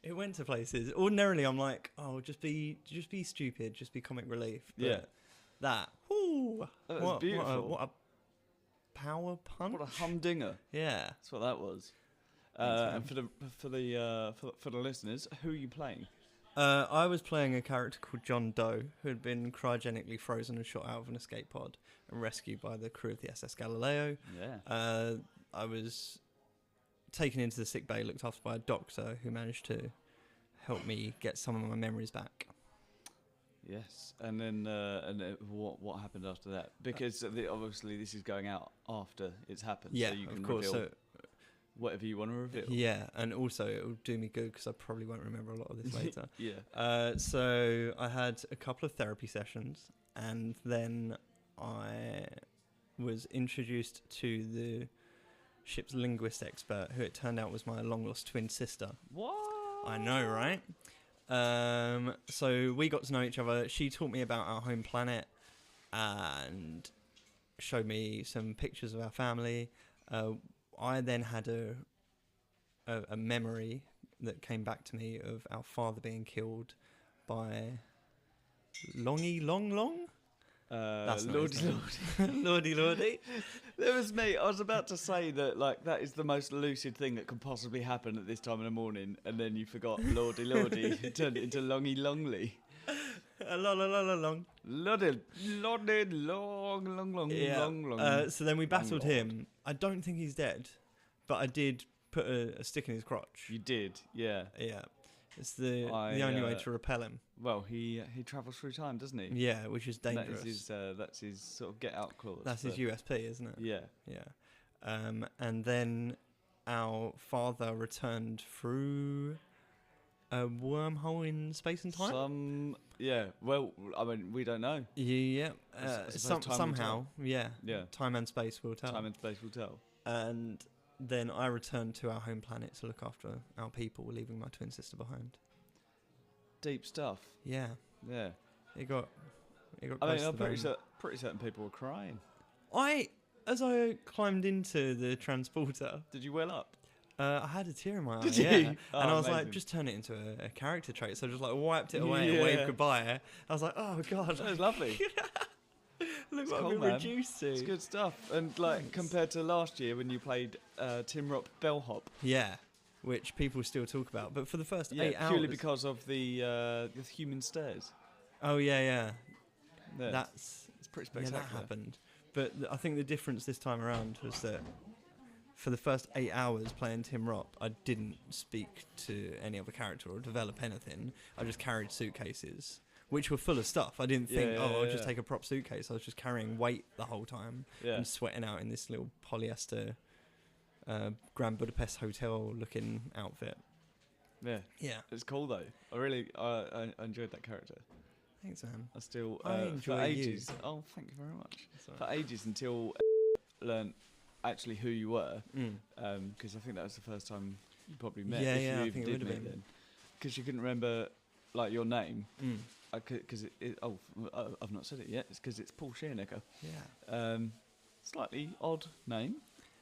It went to places. Ordinarily, I'm like, oh, just be stupid, just be comic relief. But Yeah. that, whoo, That was beautiful. What a power punch. What a humdinger. Yeah. That's what that was. Thanks, And for the listeners, who are you playing? I was playing a character called John Doe, who had been cryogenically frozen and shot out of an escape pod and rescued by the crew of the SS Galileo. Yeah. I was taken into the sick bay, looked after by a doctor who managed to help me get some of my memories back. Yes, and then what happened after that? Because obviously this is going out after it's happened. Yeah, so you can of course. reveal So, whatever you want to reveal. yeah, and also it will do me good because I probably won't remember a lot of this later. Yeah. So I had a couple of therapy sessions, and then I was introduced to the ship's linguist expert, who it turned out was my long-lost twin sister. What? I know, right? So we got to know each other. She taught me about our home planet, and showed me some pictures of our family. I then had a memory that came back to me of our father being killed by Long. That's Lordy. There was me. I was about to say that, like, that is the most lucid thing that could possibly happen at this time in the morning, and then you forgot Lordy. It turned it into Longy Longley. Long. Lordy, long. So then we battled Long him. I don't think he's dead, but I did put a stick in his crotch. You did, yeah. Yeah. It's the only way to repel him. Well, he travels through time, doesn't he? Yeah, which is dangerous. That's his sort of get out clause. That's his USP, isn't it? Yeah. Yeah. And then our father returned through a wormhole in space and time. Well, I mean, we don't know. Yeah. Somehow, yeah. Time and space will tell. Time and space will tell. And then I returned to our home planet to look after our people, leaving my twin sister behind. Deep stuff. Yeah. It got. I mean, I'm pretty certain people were crying. As I climbed into the transporter, did you well up? I had a tear in my eye. Did you? And I was like, just turn it into a character trait. So I just like wiped it away and waved goodbye. I was like, oh god, that was lovely. Look what I've been reduced to. It's good stuff. And like compared to last year when you played Tim Rock Bellhop. Yeah, which people still talk about. But for the first 8 hours, purely because of the human stairs. Oh yeah. It's pretty spectacular. Yeah, that happened. But I think the difference this time around was that for the first 8 hours playing Tim Rock, I didn't speak to any other character or develop anything. I just carried suitcases, which were full of stuff. I didn't think, I'll just take a prop suitcase. I was just carrying weight the whole time and sweating out in this little polyester Grand Budapest Hotel looking outfit. Yeah. It's cool though. I enjoyed that character. Thanks, man. I enjoy for ages. You. Oh, thank you very much. For ages until learned actually who you were, because I think that was the first time you probably met. Yeah, I think it would have been. Because you couldn't remember like your name. Because I've not said it yet. It's because it's Paul Scheernecker. Yeah. Slightly odd name.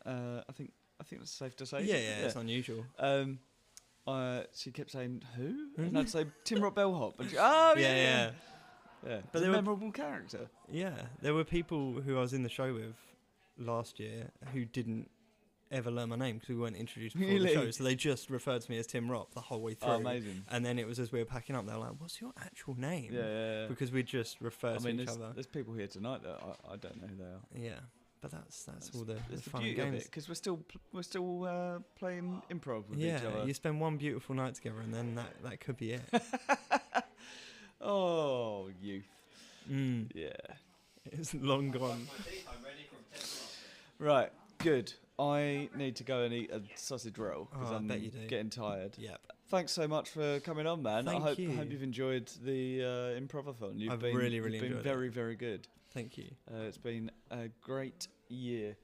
I think that's safe to say. Yeah, it's unusual. She kept saying who, and I'd say Tim Rock Bellhop, and yeah. But they're a memorable character. Yeah, there were people who I was in the show with last year who didn't ever learn my name because we weren't introduced before the show, so they just referred to me as Tim Rock the whole way through. Oh, amazing. And then it was as we were packing up, they were like, what's your actual name? Yeah. Because we just referred to each other. There's people here tonight that I don't know who they are. Yeah, but that's all the fun beauty games. of it, because we're still playing improv with each other. Yeah, you spend one beautiful night together and then that could be it. Oh, youth. Yeah. It's long gone. Right, good. I need to go and eat a sausage roll because I'm getting tired. Yep. Thanks so much for coming on, man. I hope you've enjoyed the Improvathon. I've really enjoyed it. You've been very, very good. Thank you. It's been a great year.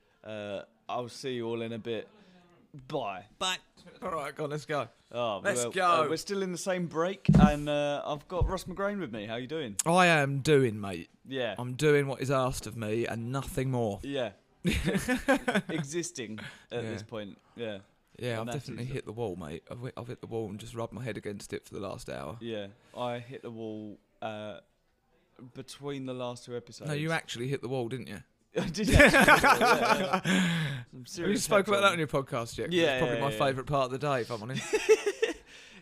I'll see you all in a bit. Bye. All right, go on, let's go. Let's go. We're still in the same break, and I've got Ross McGrane with me. How you doing? I am doing, mate. Yeah. I'm doing what is asked of me and nothing more. Yeah. Existing at this point. Yeah. Yeah, I've definitely hit the wall, mate. I've hit the wall and just rubbed my head against it for the last hour. Yeah. I hit the wall between the last two episodes. No, you actually hit the wall, didn't you? I did actually. Have you spoke about that on your podcast yet? Yeah. It's probably my favourite part of the day, if I'm honest.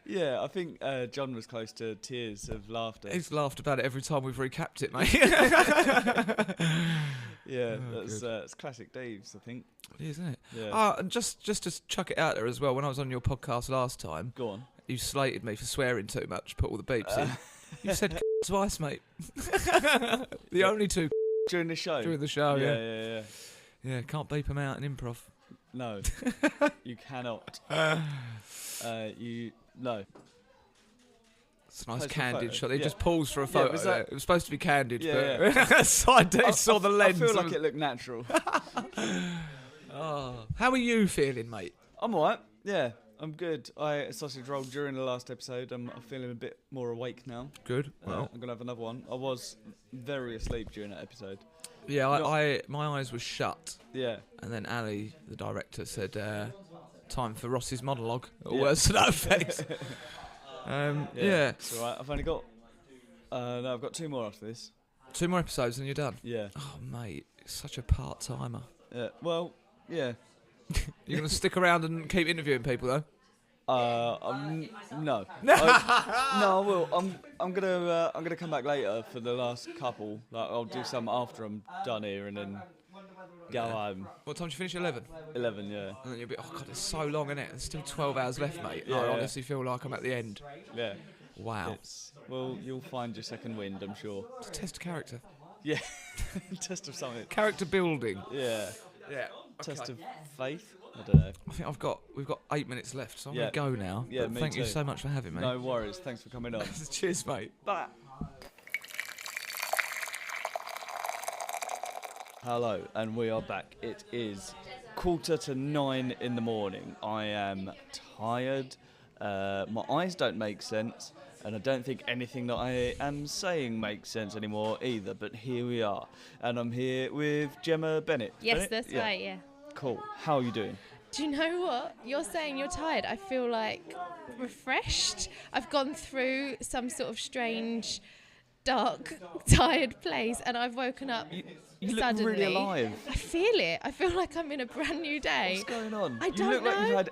Yeah, I think John was close to tears of laughter. He's laughed about it every time we've recapped it, mate. Yeah, that's classic Deaves, I think. It is, isn't it? Yeah. And just to chuck it out there as well, when I was on your podcast last time, go on. You slated me for swearing too much, put all the beeps in. You said twice, mate. The only two during the show. Yeah, can't beep them out in improv. No, you cannot. No. It's a nice candid shot. They just paused for a photo. It was supposed to be candid, but Side Dave saw the lens. I feel like it looked natural. How are you feeling, mate? I'm alright. Yeah. I'm good. I sausage rolled during the last episode. I'm feeling a bit more awake now. Good. Well, I'm gonna have another one. I was very asleep during that episode. yeah, I my eyes were shut, Yeah. and then Ali, the director, said, "Time for Ross's monologue." Or Yeah. words to that effect. Yeah. It's alright. I've only got. No, I've got 2 more after this. 2 more episodes and you're done. Yeah. Oh, mate, it's such a part-timer. Well, yeah. You're going to stick around and keep interviewing people, though? No. No, I will. I'm gonna come back later for the last couple. Like, I'll do some after I'm done here and then go home. What time do you finish? 11? 11, yeah. And then you'll be, oh, God, it's so long, isn't it? There's still 12 hours left, mate. Yeah, I yeah. honestly feel like I'm at the end. Yeah. Wow. Well, you'll find your second wind, I'm sure. It's a test of character. Yeah. Test of something. Character building. Yeah. Yeah. Test of faith? I don't know. I think we've got 8 minutes left, so I'm Yeah. going to go now. Yeah, But me thank you too. so much for having me. No worries. Thanks for coming on. Cheers, mate. Bye. Hello, and we are back. It is 8:45 in the morning. I am tired. My eyes don't make sense, and I don't think anything that I am saying makes sense anymore either. But here we are, and I'm here with Gemma Bennett. Yes, Bennett? that's right, yeah. Cool. How are you doing? Do you know what? You're saying you're tired. I feel like refreshed. I've gone through some sort of strange, dark, tired place, and I've woken up You look suddenly. really alive. I feel it. I feel like I'm in a brand new day. What's going on? I You don't look like know. you've had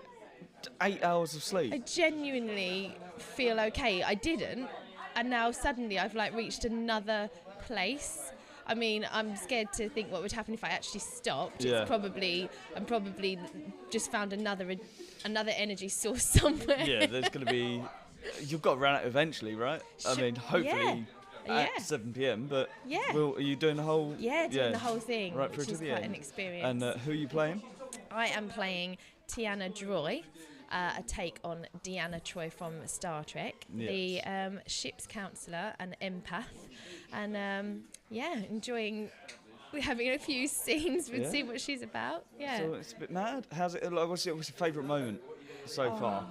8 hours of sleep. I genuinely feel okay. I didn't, and now suddenly I've like reached another place. I mean, I'm scared to think what would happen if I actually stopped. Yeah. I'm probably just found another energy source somewhere. Yeah, there's going to be. You've got to run out eventually, right? I mean, hopefully Yeah. at 7 p.m. But Yeah. are you doing the whole? Yeah, doing the whole thing, right through which to is the quite end. an experience. And who are you playing? I am playing Tiana Droy, a take on Deanna Troi from Star Trek, the ship's counsellor and empath, and enjoying. We're having a few scenes with see what she's about. Yeah. So it's a bit mad. How's it? Like, what's your favourite moment so far?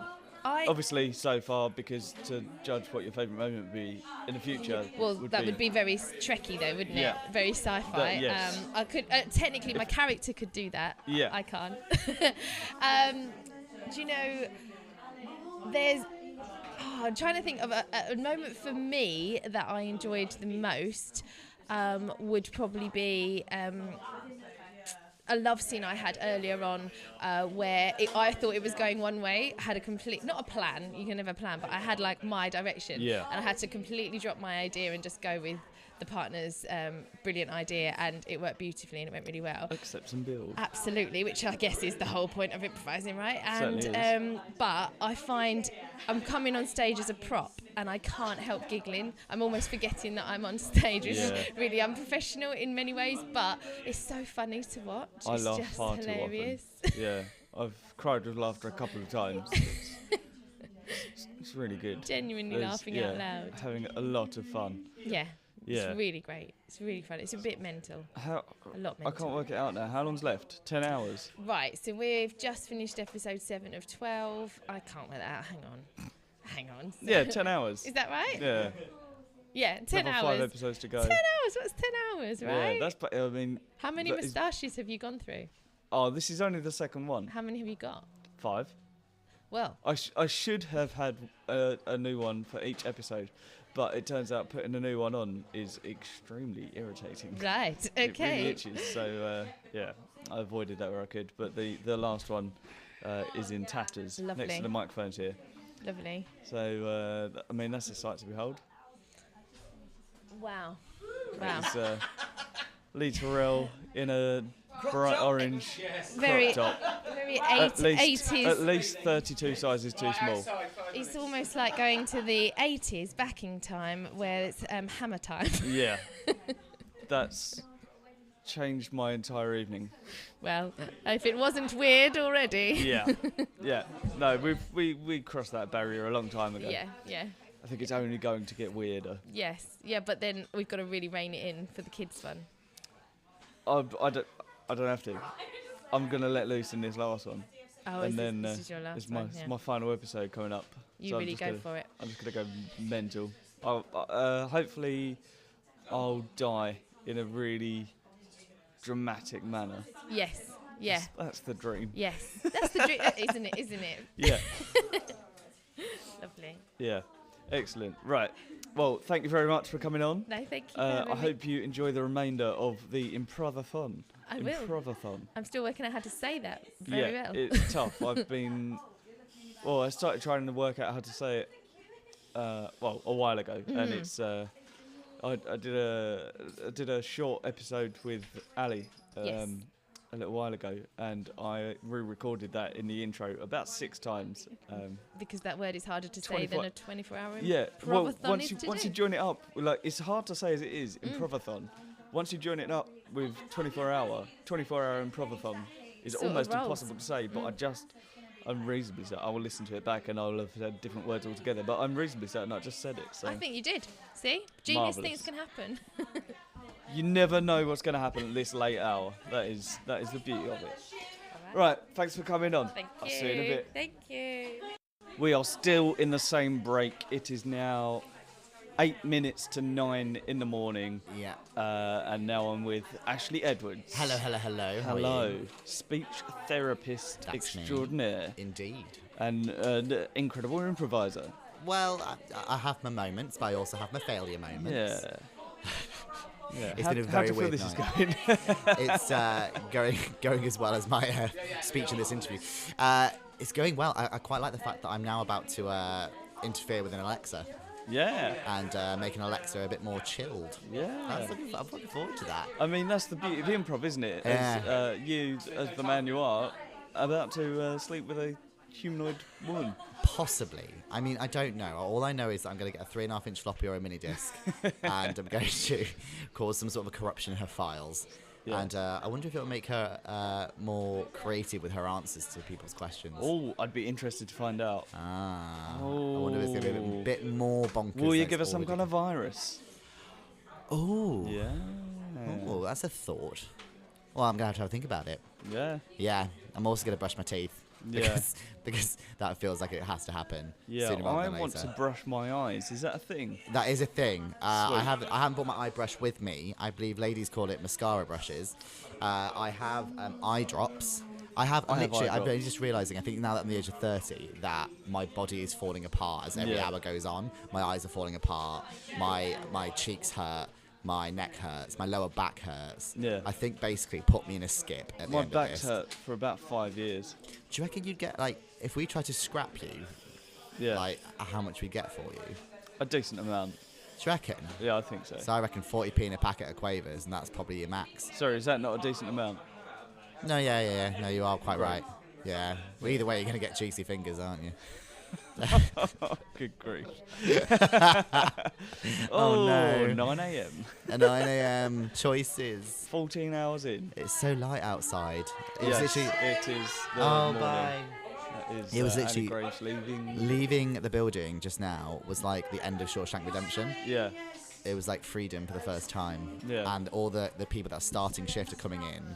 I Obviously, so far, because to judge what your favourite moment would be in the future. would be very Trekky though, wouldn't Yeah. it? Very sci-fi. That- yes. I could technically my character could do that. Yeah. I can't. Do you know? There's. I'm trying to think of a moment for me that I enjoyed the most. Would probably be a love scene I had earlier on where I thought it was going one way. I had not a plan, you can never plan, but I had like my direction. Yeah. And I had to completely drop my idea and just go with the partner's brilliant idea, and it worked beautifully and it went really well. Accept and build. Absolutely, which I guess is the whole point of improvising, right? Certainly And but I find I'm coming on stage as a prop and I can't help giggling. I'm almost forgetting that I'm on stage, which is really unprofessional in many ways, but it's so funny to watch. I It's laugh just far hilarious. too often. Yeah, I've cried with laughter a couple of times. It's really good. Genuinely laughing out loud. Having a lot of fun. Yeah. Yeah. It's really great. It's really fun. It's a bit mental. A lot mental. I can't work it out now. How long's left? 10 hours? Right, so we've just finished episode 7 of 12. I can't work that out. Hang on. Yeah, 10 hours. Is that right? Yeah. Yeah, 10 Another hours. 5 episodes to go. 10 hours? What's 10 hours, right? Yeah, that's. I mean. How many that is- moustaches have you gone through? Oh, this is only the second one. How many have you got? 5. Well, I should have had a new one for each episode, but it turns out putting a new one on is extremely irritating. right, It okay. really itches. So yeah, I avoided that where I could. But the last one is in tatters next Lovely. to the microphones here. Lovely. So I mean that's a sight to behold. Wow. It's Lee Terrell in a bright orange Very, crop top. very At 80s. least 32 sizes too small. It's almost like going to the 80s backing time where it's hammer time. Yeah, that's changed my entire evening. Well, if it wasn't weird already. Yeah, yeah. No, we crossed that barrier a long time ago. Yeah. I think it's only going to get weirder. Yes. Yeah, but then we've got to really rein it in for the kids' fun. I don't have to. I'm gonna let loose in this last one. Oh, and then this is your last it's one, yeah. my final episode coming up. You So I'm really just go gonna- for it. I'm just gonna go mental. Hopefully, I'll die in a really dramatic manner. Yes. Yeah. That's the dream. Yes. That's the dream, isn't it? Isn't it? Yeah. Lovely. Yeah. Excellent. Right. Well, thank you very much for coming on. No, thank you. For I having me. hope you enjoy the remainder of the Improvathon. I will. Improvathon. I'm still working out how to say that very Yeah, well. it's tough. I started trying to work out how to say it, a while ago, and it's. I did a short episode with Ali Yes. a little while ago, and I re-recorded that in the intro about 6 times. Because that word is harder to say than 24 a 24-hour Yeah, well, Improvathon once you join it up, like it's hard to say as it is, Improvathon. Once you join it up with 24-hour Improvathon is Sort of almost rolls. impossible to say, but I'm reasonably certain. I will listen to it back and I'll have said different words altogether, but I'm reasonably certain I just said it. So I think you did. See? Genius Marvellous. things can happen. you never know what's going to happen at this late hour. That is the beauty of it. Right, thanks for coming on. Thank I'll you. see you in a bit. Thank you. We are still in the same break. It is now 8 minutes to 9 in the morning. Yeah. And now I'm with Ashley Edwards. Hello. How are Hello. you? Speech therapist That's me. extraordinaire. Indeed. And an incredible improviser. Well, I have my moments, but I also have my failure moments. Yeah. Yeah. It's how, been a how very do you feel weird this night. is going? It's going as well as my speech in this interview. It's going well. I quite like the fact that I'm now about to interfere with an Alexa. Yeah. And make an Alexa a bit more chilled. Yeah. I'm looking forward to that. I mean, that's the beauty of improv, isn't it? As, you, as the man you are, about to sleep with a humanoid woman. Possibly. I mean, I don't know. All I know is that I'm going to get a 3.5-inch floppy or a mini disc, and I'm going to cause some sort of a corruption in her files. Yeah. And I wonder if it'll make her more creative with her answers to people's questions. Oh, I'd be interested to find out. I wonder if it's going to be a bit more bonkers. Will you give us some kind of virus? Oh. Yeah. Oh, that's a thought. Well, I'm going to have to think about it. Yeah. Yeah. I'm also going to brush my teeth. Because that feels like it has to happen. Yeah, sooner rather I than want later. to brush my eyes. Is that a thing? That is a thing. I haven't brought my eye brush with me. I believe ladies call it mascara brushes. I have eye drops. I'm just realising, I think now that I'm the age of 30, that my body is falling apart as every hour goes on. My eyes are falling apart. My cheeks hurt. My neck hurts. My lower back hurts. Yeah. I think basically put me in a skip at the end of this. My back's hurt for about 5 years. Do you reckon you'd get, like, if we tried to scrap you, like, how much we'd get for you? A decent amount. Do you reckon? Yeah, I think so. So I reckon 40p in a packet of Quavers, and that's probably your max. Sorry, is that not a decent amount? No, yeah. No, you are quite right. Yeah. Well, either way, you're going to get juicy fingers, aren't you? Good grief. Oh no. 9 a.m. A 9 a.m. choices. 14 hours in. It's so light outside. It is the morning. Bye. That is, It was Annie literally Grace leaving. Leaving the building just now was like the end of Shawshank Redemption. Yeah. It was like freedom for the first time. Yeah. And all the people that are starting shift are coming in.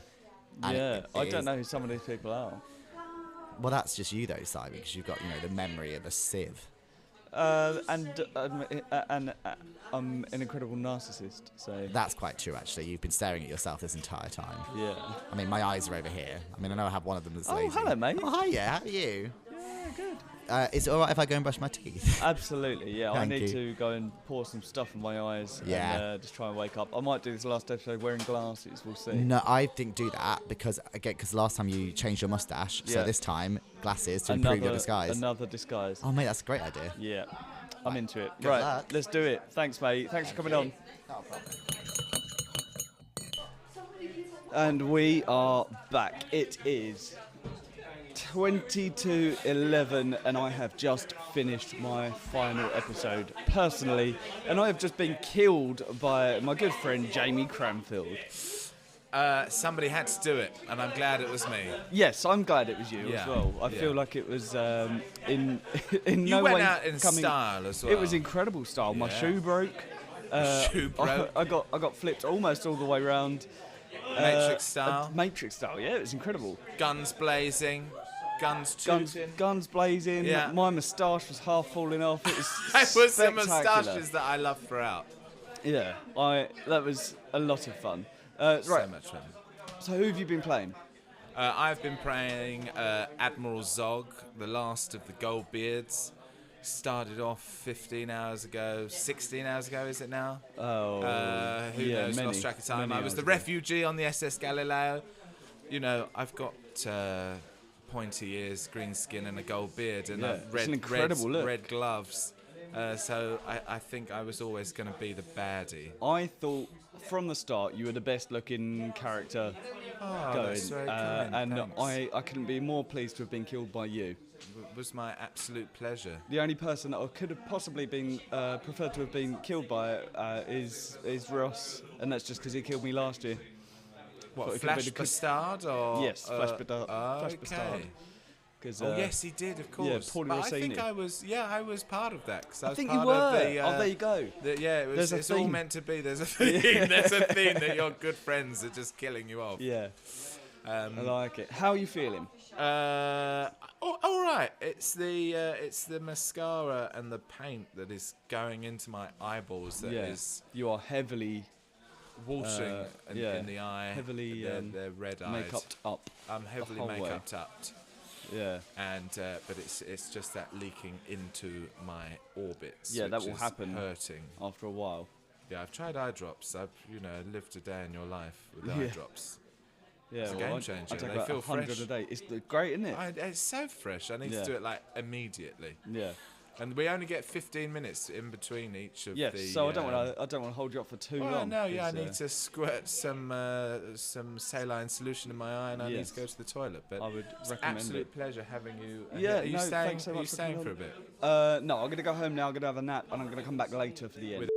And Yeah, I don't know who some of these people are. Well, that's just you though, Simon, because you've got, the memory of a sieve. And I'm an incredible narcissist, so... That's quite true, actually. You've been staring at yourself this entire time. Yeah. I mean, my eyes are over here. I mean, I know I have one of them that's lazy. Oh, hello, mate. Oh, hi, yeah. How are you? Yeah, good. Is it all right if I go and brush my teeth? Absolutely, yeah. Thank I need you. to go and pour some stuff in my eyes Yeah. and just try and wake up. I might do this last episode wearing glasses, we'll see. No, I didn't do that because last time you changed your mustache, so this time glasses to improve your disguise. Another disguise. Oh, mate, that's a great idea. Yeah, I'm into it. Good right, luck. let's do it. Thanks, mate. Thanks for coming on. No problem. And we are back. It is 22:11 and I have just finished my final episode personally, and I have just been killed by my good friend Jamie Cranfield. Somebody had to do it, and I'm glad it was me. Yes, I'm glad it was you Yeah. as well. I feel like it was in You no went way out in coming, style as well. It was incredible style. My Yeah. shoe broke. Shoe broke. I got flipped almost all the way round. Matrix style. Matrix style, yeah, it was incredible. Guns blazing. guns blazing. Yeah. My moustache was half falling off. It was It was the spectacular. moustaches that I love throughout. Yeah, that was a lot of fun. So Right. much fun. So who have you been playing? I've been playing Admiral Zog, the last of the Goldbeards. Started off 15 hours ago, 16 hours ago, is it now? Oh, who knows? Lost track of time. I was the refugee on the SS Galileo. You know, I've got pointy ears, green skin, and a gold beard, and it's an incredible look. red gloves. So I think I was always going to be the baddie. I thought from the start you were the best looking character going, that's very kind, and thanks. I couldn't be more pleased to have been killed by you. It was my absolute pleasure. The only person that I could have possibly been preferred to have been killed by is Ross, and that's just because he killed me last year. What, Flash Bastard or? Yes, Flash Bastard. Yes, he did, of course. Yeah, Paulie but Rossini. I think I was part of that. Cause I think was you part were. Of the, there you go. It's all meant to be. There's a theme. There's a theme that your good friends are just killing you off. Yeah. I like it. How are you feeling? All right. It's the mascara and the paint that is going into my eyeballs that is You are heavily washing in the eye. Heavily they're red eyes. make-upped up. I'm heavily the whole way. make-upped up. Yeah. And but it's just that leaking into my orbits. Yeah, that which will is happen hurting after a while. Yeah, I've tried eye drops. I've lived a day in your life with eye drops. Yeah, It's a game changer. I take They about feel 100 fresh. a day. It's great, isn't it? It's so fresh. I need to do it like immediately. Yeah. And we only get 15 minutes in between each of the. Yes. So I don't want to hold you up for too long. No, I need to squirt some saline solution in my eye, and I need to go to the toilet. But I would it's recommend absolute it. pleasure having you. Yeah, Are you staying? thanks so much. Are you staying for a bit? No, I'm gonna go home now. I'm gonna have a nap, and I'm gonna come back later for the end.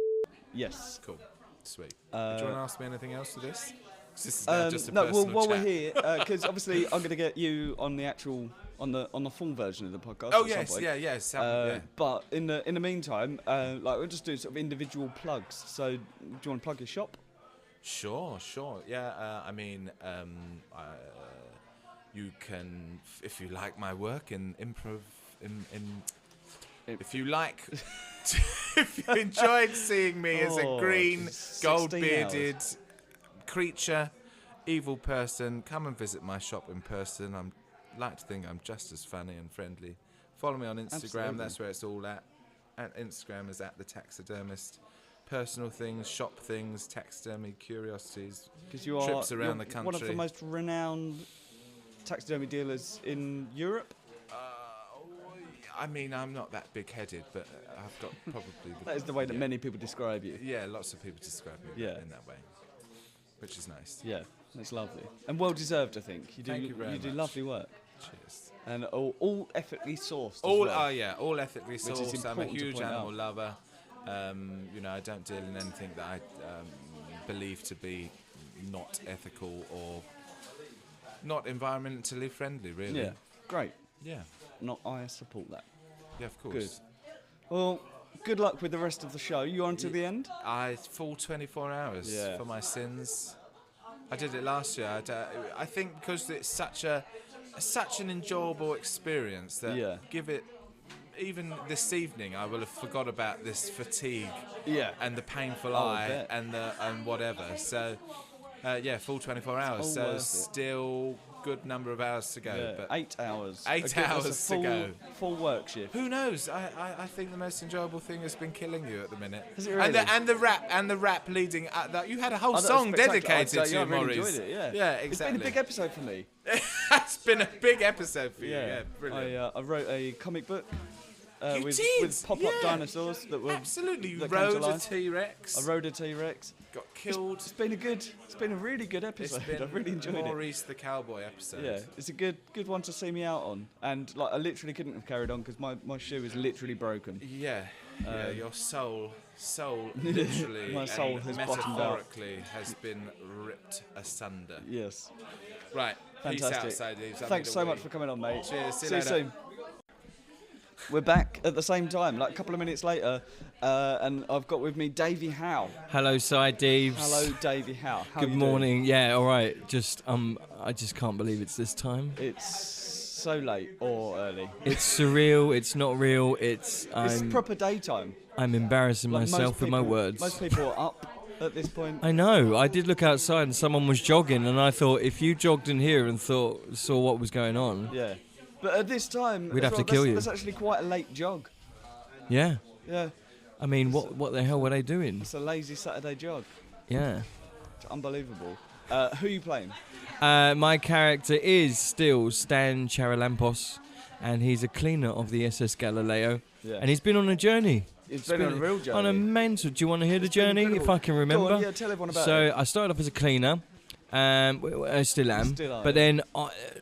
Yes. Cool. Sweet. Do you want to ask me anything else for this? 'Cause this is just a no, personal while chat. we're here, because obviously I'm going to get you on the actual on the full version of the podcast. Oh at yes, some point. yes. But in the meantime, we'll just do sort of individual plugs. So, do you want to plug your shop? Sure. Yeah, I mean, you can, if you like my work in improv, if you like, if you enjoyed seeing me as a green, 16 gold-bearded creature, evil person, come and visit my shop in person. I like to think I'm just as funny and friendly. Follow me on Instagram. Absolutely. That's where it's all at. And Instagram is @thetaxidermist. Personal things, shop things, taxidermy, curiosities, Because you are trips around the country. one of the most renowned taxidermy dealers in Europe. I mean, I'm not that big-headed, but I've got probably... That is the way that many people describe you. Yeah, lots of people describe me in that way, which is nice. Yeah, that's lovely. And well deserved, I think. Thank you very You do much. lovely work. Cheers. And all ethically sourced as All well. all ethically Which is sourced. I'm a important to huge point animal out. lover. I don't deal in anything that I believe to be not ethical or not environmentally friendly, really. Yeah, great. Yeah. I support that. Yeah, of course. Good. Well, good luck with the rest of the show. You on to the end? Full 24 hours for my sins. I did it last year. I think because it's such an enjoyable experience that give it. Even this evening, I will have forgot about this fatigue and the painful eye and whatever. So, full 24 hours. So still good number of hours to go. Yeah, but 8 hours. 8 hours to go. Full work shift. Who knows? I think the most enjoyable thing has been killing you at the minute. Has it really? And the rap leading up. That you had a whole Oh, that was song spectacular. dedicated to I really Maurice. enjoyed it. Yeah. Yeah, It's exactly. been a big episode for me. It's been a big episode for you. Yeah, brilliant. I wrote a comic book. You with did? pop-up dinosaurs that were Absolutely. You that came to rode a life. T-Rex. I rode a T-Rex. Got killed. It's been a really good episode. I've really enjoyed it. Maurice the Cowboy episode. Yeah, it's a good one to see me out on. And I literally couldn't have carried on because my shoe is literally broken. Yeah. Your soul literally My soul and has bottomed out. metaphorically has been ripped asunder. Yes. Right. Fantastic. Peace out, Deaves. Thanks so much for coming on, mate. Cheers. See you you later. soon. We're back at the same time, like a couple of minutes later, and I've got with me Davey Howe. Hello, Cy Deaves. Hello, Davey Howe. How Good you morning. Yeah, all right. I just can't believe it's this time. It's so late or early. It's surreal. It's not real. It's proper daytime. I'm embarrassing Like myself with my words. Most people are up at this point. I know. I did look outside and someone was jogging, and I thought if you jogged in here and saw what was going on, yeah. But at this time, we'd have to kill you. That's actually quite a late jog. Yeah. Yeah. I mean, what the hell were they doing? It's a lazy Saturday jog. Yeah. It's unbelievable. Who are you playing? My character is still Stan Charalampos, and he's a cleaner of the SS Galileo. Yeah. And he's been on a journey. He's been on a real journey. On a mental. Do you want to hear the journey, if I can remember? Go on, yeah, tell everyone about it. So I started off as a cleaner. I still am. But then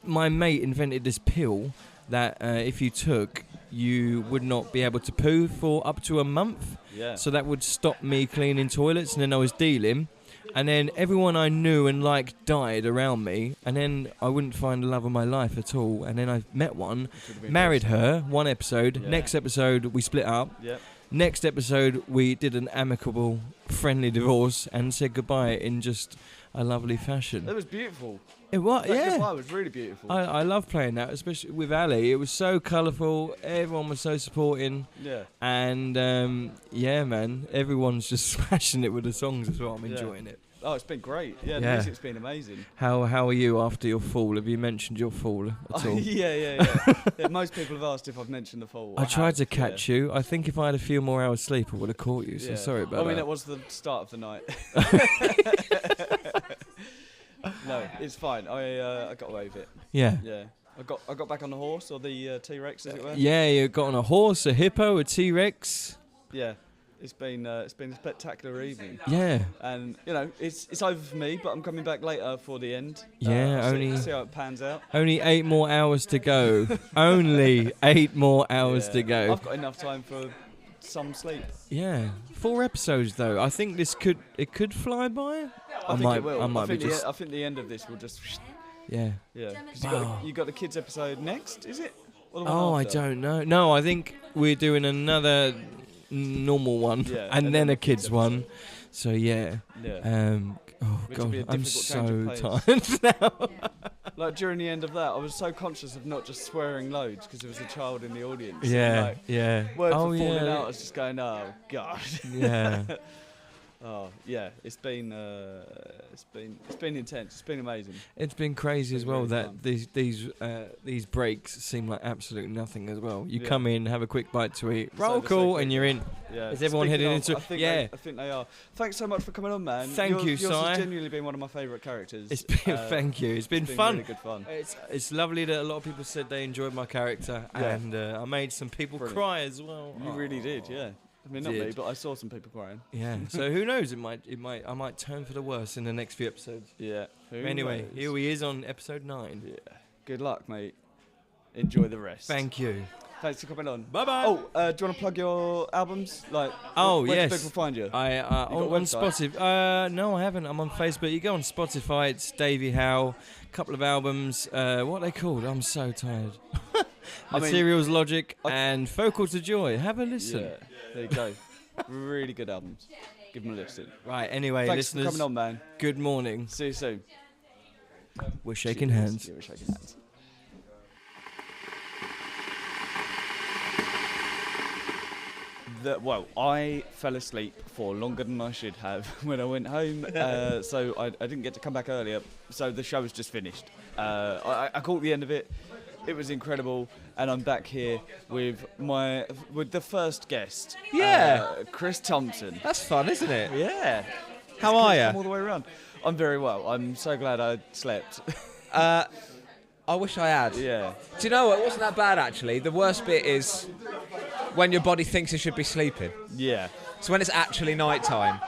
my mate invented this pill that if you took, you would not be able to poo for up to a month. Yeah. So that would stop me cleaning toilets, and then I was dealing. And then everyone I knew and liked died around me, and then I wouldn't find the love of my life at all. And then I met one, married her, one episode. Yeah. Next episode, we split up. Yep. Next episode, we did an amicable, friendly divorce and said goodbye in just a lovely fashion. It was beautiful. It was, yeah. Goodbye was really beautiful. I love playing that, especially with Ali. It was so colourful. Everyone was so supporting. Yeah. And, yeah, man, everyone's just smashing it with the songs as well. I'm enjoying it. Oh, it's been great. Yeah, the music's been amazing. How are you after your fall? Have you mentioned your fall at all? Yeah. Most people have asked if I've mentioned the fall. I tried to catch you. I think if I had a few more hours sleep, I would have caught you. So sorry about that. I mean, it was the start of the night. No, it's fine. I got away with it. Yeah. Yeah. I got back on the horse, or the T-Rex, as it were. Yeah, you got on a horse, a hippo, a T-Rex. Yeah. It's been a spectacular evening. Yeah. And it's over for me, but I'm coming back later for the end. Yeah, see how it pans out. Only 8 more hours to go. Only 8 more hours to go. I've got enough time for some sleep. Yeah. 4 episodes though. I think this could fly by. I think it will. I think the end of this will just. Yeah. Yeah. Because you got the kids episode next, is it? Or the one I after? don't know. No, I think we're doing another normal one and then a kids one. So yeah. Oh god, I'm so tired now. Like during the end of that, I was so conscious of not just swearing loads because there was a child in the audience. Yeah, Words were falling out. I was just going, oh god. Yeah. Oh yeah, it's been intense. It's been amazing. It's been crazy as well that these breaks seem like absolute nothing as well. You come in, have a quick bite to eat, roll call, and you're in. Yeah. Is everyone heading into? I think they are. Thanks so much for coming on, man. Thank you, Si. Yours has genuinely been one of my favourite characters. It's been thank you. It's been fun. Really good fun. It's lovely that a lot of people said they enjoyed my character, and I made some people cry as well. You really did, yeah. I mean, not me, but I saw some people crying. Yeah. So who knows? I might turn for the worse in the next few episodes. Yeah. Anyway, here he is on episode 9. Yeah. Good luck, mate. Enjoy the rest. Thank you. Thanks for coming on. Bye bye. Oh, do you want to plug your albums? Like, where yes. do people find you? On Spotify. No, I haven't. I'm on Facebook. You go on Spotify. It's Davey Howe. A couple of albums. What are they called? I'm so tired. Materials Logic and Focal to Joy. Have a listen. Yeah. There you go. Really good albums. Give them a listen. Right, anyway, thanks listeners. for coming on, man. Good morning. See you soon. We're shaking hands. Yeah, we're shaking hands. I fell asleep for longer than I should have when I went home, so I didn't get to come back earlier. So the show was just finished. I caught the end of it. It was incredible, and I'm back here with the first guest. Yeah, Chris Thompson. That's fun, isn't it? Yeah. How are you? Come all the way around. I'm very well. I'm so glad I slept. I wish I had. Yeah. Do you know what? It wasn't that bad actually. The worst bit is when your body thinks it should be sleeping. Yeah. So when it's actually night time,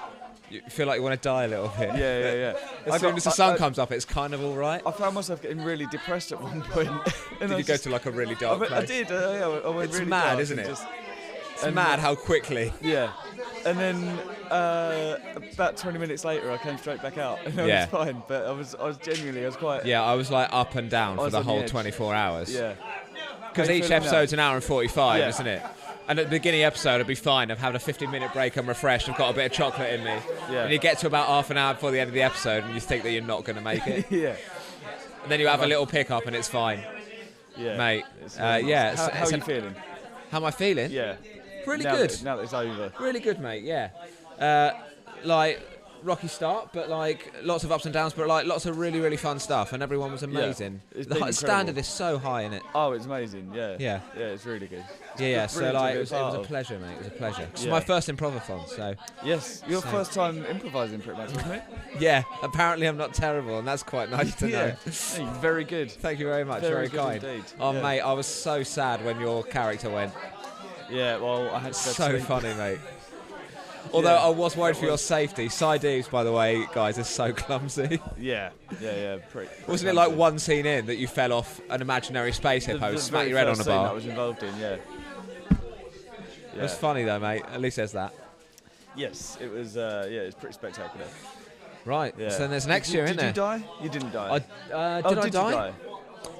you feel like you want to die a little bit. Yeah. As soon as the sun comes up, it's kind of all right. I found myself getting really depressed at one point. Did you go to like a really dark place? I did. I went it's really mad, dark, isn't it? It's mad how quickly. Yeah. And then about 20 minutes later, I came straight back out, and I was fine. But I was quite. Yeah, I was like up and down for the whole 24 hours. Yeah. Because each episode's an hour and 45, isn't it? And at the beginning episode, I'd be fine. I've had a 15-minute break. I'm refreshed. I've got a bit of chocolate in me. Yeah. And you get to about half an hour before the end of the episode, and you think that you're not going to make it. Yeah. And then you have a little pickup, and it's fine. mate. How are you feeling? How am I feeling? Yeah. Really now good. Now that it's over. Really good, mate. Yeah. Like rocky start, but like lots of ups and downs, but like lots of really, really fun stuff, and everyone was amazing. It's The been standard incredible. is so high in it. Oh, it's amazing. Yeah. Yeah. Yeah, it's really good. Yeah. It's So brilliant to like be it was part a of. pleasure, mate. It was a pleasure. It's Yeah. my first improvathon, so. Yes, your So- first time improvising, pretty much, isn't it? Yeah. Apparently, I'm not terrible, and that's quite nice to know. Hey, very good. Thank you very much. Very Very good kind. indeed. Oh, Yeah. mate, I was so sad when your character went. Yeah, well, I had to go to So sleep. funny, mate. Although Yeah, I was worried for it your was. safety. Deaves, by the way, guys, is so clumsy. Yeah. Pretty. Wasn't it like one scene in that you fell off an imaginary space hippo, smacked your head on a I bar? was involved in, yeah. It was funny though, mate. At least there's that. Yes, it was. It was pretty spectacular. Right. Yeah. So then there's next year, isn't Did there? you die? You didn't die. Did I did you die? die?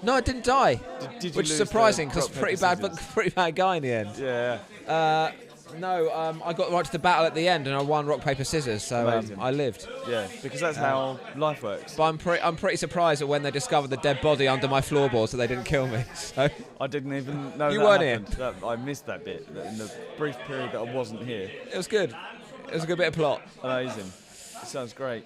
No, I didn't die. Did you Which is lose surprising the because rock, pretty paper, bad, scissors? pretty bad guy in the end. Yeah. No, I got right to the battle at the end and I won rock paper scissors, so Amazing. I lived. Yeah, because that's how life works. But I'm pretty surprised that when they discovered the dead body under my floorboards that they didn't kill me. So I didn't even know You that weren't happened. I missed that bit in the brief period that I wasn't here. it was good. It was a good bit of plot. Amazing. It sounds great.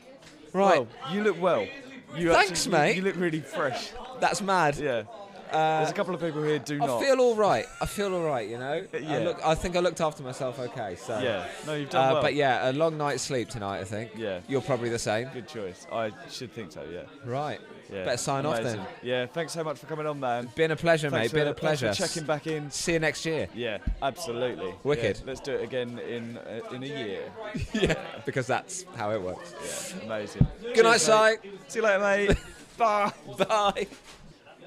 Right. Well, you look well. Thanks, mate. You look really fresh. That's mad. Yeah. There's a couple of people here do not. I feel all right. You know. Yeah. I think I looked after myself okay. So. Yeah. No, you've done well. But yeah, a long night's sleep tonight, I think. Yeah. You're probably the same. Good choice. I should think so, yeah. Right. Yeah. Better sign off Amazing. then. Yeah, thanks so much for coming on, man. Been a pleasure, Thanks mate. Been a thanks pleasure. for checking back in. See you next year. Yeah, absolutely. Wicked. Yeah, let's do it again in a year. Yeah, because that's how it works. Yeah, amazing. Good night, Cheers, Si. mate. See you later, mate. Bye. Bye.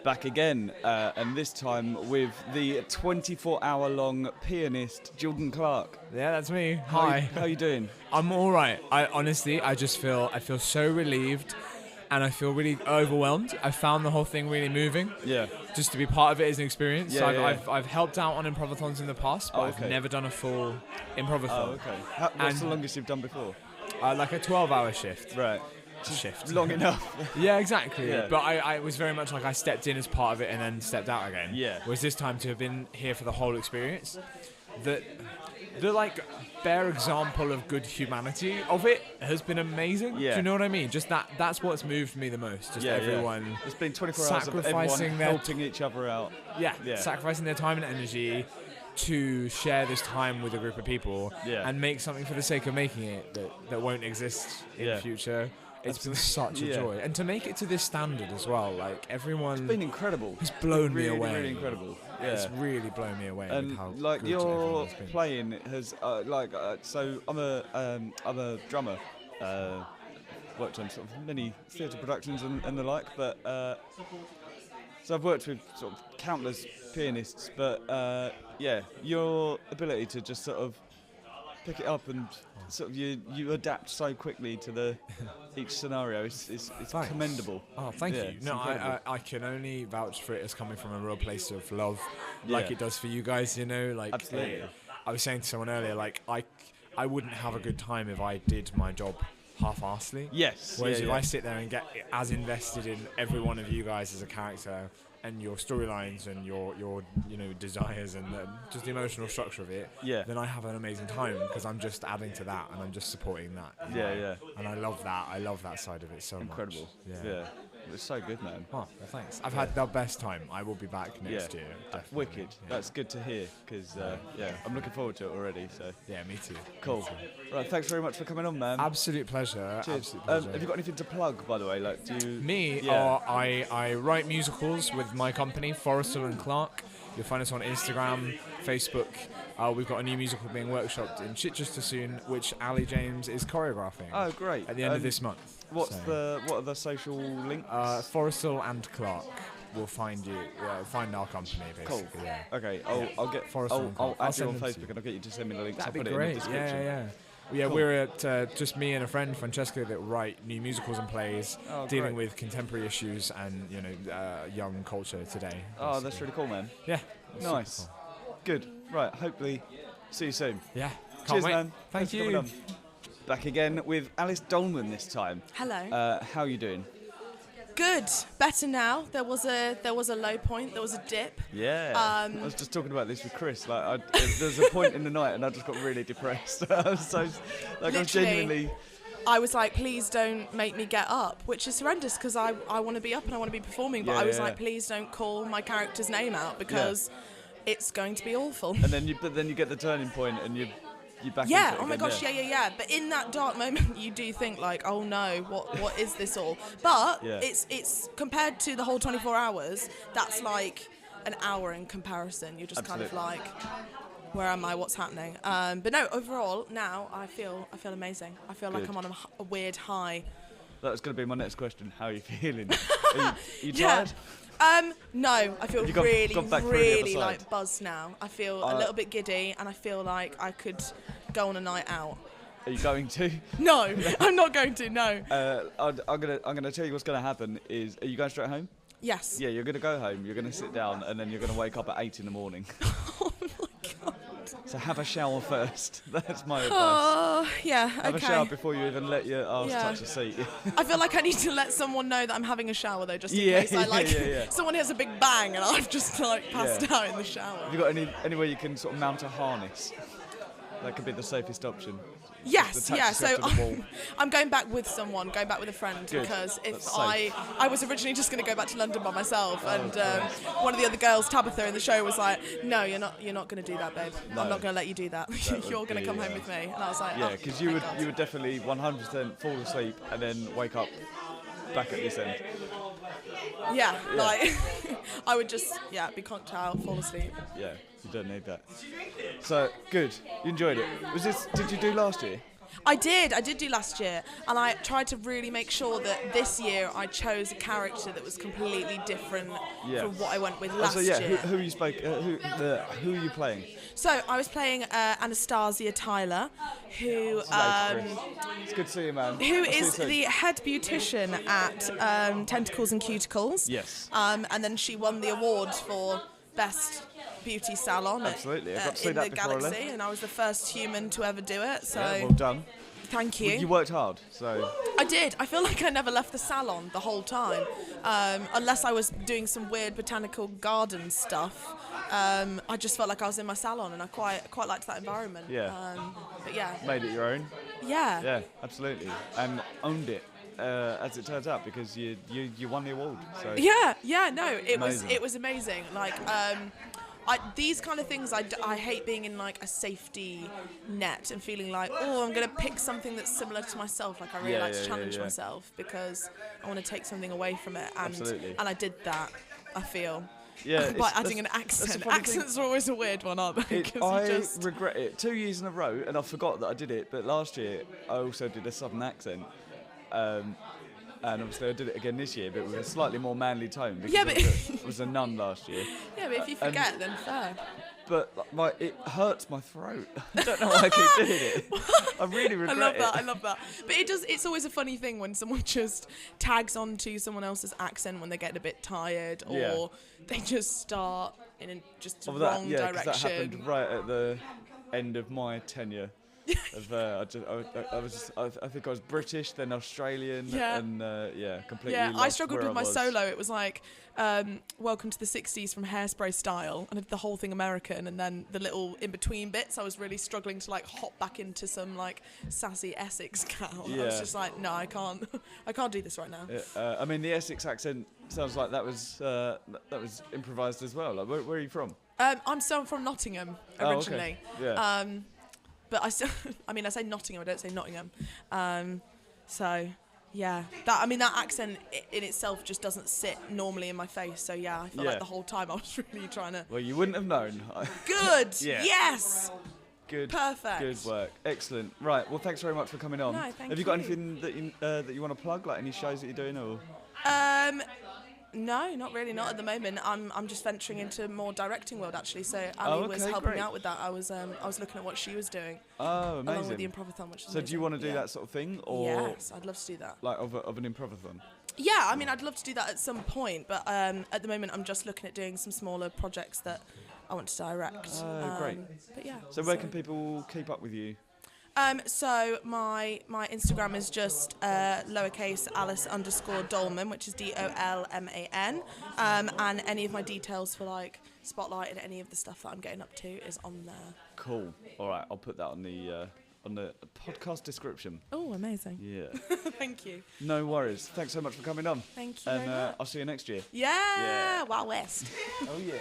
Back again, and this time with the 24-hour-long pianist Jordan Clark. Yeah, that's me. Hi. How you doing? I'm all right. I feel so relieved, and I feel really overwhelmed. I found the whole thing really moving. Yeah. Just to be part of it is an experience. Yeah, So yeah. I've helped out on improvathons in the past, but Oh, okay. I've never done a full improvathon. Oh, okay. What's the longest you've done before? Like a 12-hour shift. Right. Shift. Long enough. Yeah, exactly. Yeah. But I was very much like I stepped in as part of it and then stepped out again. Yeah. Whereas this time to have been here for the whole experience, the like bare example of good humanity of it has been amazing. Yeah. Do you know what I mean? Just that's what's moved me the most. Just everyone. It's been 24 hours of everyone sacrificing their helping each other out. Yeah, Yeah. sacrificing their time and energy to share this time with a group of people Yeah. and make something for the sake of making it that won't exist in Yeah. the future. It's been such a Yeah. joy. And to make it to this standard as well, like everyone It's been incredible. has blown really, me away. Really incredible. Yeah. It's really blown me away And with how like good your everyone's been. playing has so I'm a drummer. Worked on sort of many theatre productions and the like, but so I've worked with sort of countless pianists. But yeah, your ability to just sort of pick it up and sort of you adapt so quickly to each scenario. It's commendable. Oh, thank Yeah, you. it's No, incredible. I can only vouch for it as coming from a real place of love, like Yeah. it does for you guys. You know, like Absolutely. I was saying to someone earlier, like I wouldn't have a good time if I did my job half-assedly. Yes. Whereas yeah, if yeah. I sit there and get as invested in every one of you guys as a character and your storylines and your desires and just the emotional structure of it, Yeah. then I have an amazing time because I'm just adding to that and I'm just supporting that. you Yeah, know? yeah. And I love that. I love that side of it so Incredible. much. Yeah. It's so good, man. Oh, well, thanks. I've had the best time. I will be back next year. Definitely. Wicked. Yeah. That's good to hear because yeah, I'm looking forward to it already. So Yeah, me too. cool. Me too. Right, thanks very much for coming on, man. Absolute pleasure. Cheers. Absolute pleasure. Have you got anything to plug, by the way? Like, do you? Me, Yeah. I write musicals with my company, Forrestal and Clark. You'll find us on Instagram, Facebook. We've got a new musical being workshopped in Chichester soon, which Olly James is choreographing. Oh, great. At the end of this month. What So, are the social links? Forrestal and Clark will find you. Find our company basically. Cool. Yeah. Okay, Yeah. I'll get. Forrestal and I'll Clark. I'll add you send on them to Facebook you. and I'll get you to send me the links. That'd I'll be put great. it in the description. Yeah, Cool. we're at just me and a friend, Francesco, that write new musicals and plays, Oh, dealing great. with contemporary issues and young culture today. Oh, that's really cool, man. Yeah. that's super Nice. cool. Good. Right. Hopefully, see you soon. Yeah. Can't Cheers, wait. man. Thank Thanks for coming you. on. Back again with Alice Dolman this time. Hello. How are you doing? Good, better now. There was a low point. There was a dip. Yeah. I was just talking about this with Chris. Like, there was a point in the night, and I just got really depressed. I was so, like, I was genuinely. I was like, please don't make me get up, which is horrendous because I want to be up and I want to be performing. But I was like, please don't call my character's name out because it's going to be awful. And then you get the turning point, and you back. Yeah. Into it Oh my again, gosh. Yeah. But in that dark moment, you do think like, oh no, what is this all? But it's compared to the whole 24 hours. That's like an hour in comparison. You're just kind of like, where am I? What's happening? But no, overall now I feel amazing. I feel like I'm on a weird high. That was going to be my next question. How are you feeling? Are you tired? No, I feel really like buzzed now. I feel a little bit giddy, and I feel like I could go on a night out. Are you going to? No, I'm not going to. No. I'm gonna tell you what's gonna happen. Are you going straight home? Yes. Yeah, you're gonna go home. You're gonna sit down, and then you're gonna wake up at 8 in the morning. Oh my god. So have a shower first. That's my advice. Oh, yeah, Have a shower before you even let your arse touch the seat. I feel like I need to let someone know that I'm having a shower though, just in case someone has a big bang and I've just like passed out in the shower. Have you got any way you can sort of mount a harness? That could be the safest option. Yes, yeah. So I'm going back with someone, going back with a friend, because if I was originally just going to go back to London by myself, and one of the other girls, Tabitha, in the show was like, "No, you're not going to do that, babe. No. I'm not going to let you do that. You're going to come home with me." And I was like, "Yeah, because you would definitely 100% fall asleep and then wake up back at this end." Yeah. Like I would just be conked out, fall asleep. Yeah. You don't need that. So, good. You enjoyed it. Did you do last year? I did do last year, and I tried to really make sure that this year I chose a character that was completely different from what I went with last year. Who are you playing? So I was playing Anastasia Tyler, who it's good to see you, man. Who is the head beautician at Tentacles and Cuticles. Yes. And then she won the award for best beauty salon in the galaxy, and I was the first human to ever do it. So well done. Thank you. You worked hard, so. I did. I feel like I never left the salon the whole time, unless I was doing some weird botanical garden stuff. I just felt like I was in my salon, and I quite liked that environment. Yeah. But yeah. Made it your own. Yeah. Yeah, absolutely, and owned it. As it turns out, because you won the award. So it was amazing. Like these kind of things, I hate being in like a safety net and feeling like, oh, I'm gonna pick something that's similar to myself. Like I really like to challenge myself because I want to take something away from it, and I did that. I feel. Yeah, by adding an accent. Accents are always a weird one, aren't they? I regret it. 2 years in a row, and I forgot that I did it. But last year, I also did a southern accent. And obviously I did it again this year, but with a slightly more manly tone because I was a nun last year. Yeah, but if you forget, then fair. But it hurts my throat. I don't know why I keep doing it. I really regret it. I love that. But it's always a funny thing when someone just tags onto someone else's accent when they get a bit tired, or they just start in the wrong direction. That happened right at the end of my tenure. I think I was British, then Australian, and completely. Yeah, I struggled with my solo. It was like Welcome to the 60s from Hairspray style, and the whole thing American, and then the little in between bits. I was really struggling to like hop back into some like sassy Essex gal. I was just like, no, I can't do this right now. I mean, the Essex accent sounds like that was improvised as well. Like, where are you from? I'm from Nottingham originally. Oh, okay. Yeah. But I still, I say Nottingham, I don't say Nottingham. So, yeah. That accent in itself just doesn't sit normally in my face. So, yeah, I felt like the whole time I was really trying to... Well, you wouldn't have known. Good! Yes! Good. Perfect. Good work. Excellent. Right, well, thanks very much for coming on. No, thank you. Have you got anything that you want to plug, like any shows that you're doing, or...? No, not really, not at the moment. I'm just venturing into more directing world actually. So Ali was helping me out with that. I was looking at what she was doing. Oh, amazing! Along with the Improvathon, which is so. Do you want to do that sort of thing, or yes, I'd love to do that. Like of an Improvathon. Yeah, I'd love to do that at some point, but at the moment I'm just looking at doing some smaller projects that I want to direct. Great. But yeah. So where can people keep up with you? So my Instagram is just lowercase Alice_Dolman, which is DOLMAN. And any of my details for like Spotlight and any of the stuff that I'm getting up to is on there. Cool. All right, I'll put that on the podcast description. Oh, amazing. Yeah. Thank you. No worries. Thanks so much for coming on. Thank you and very much. I'll see you next year. Yeah. Wild West. Oh, yeah.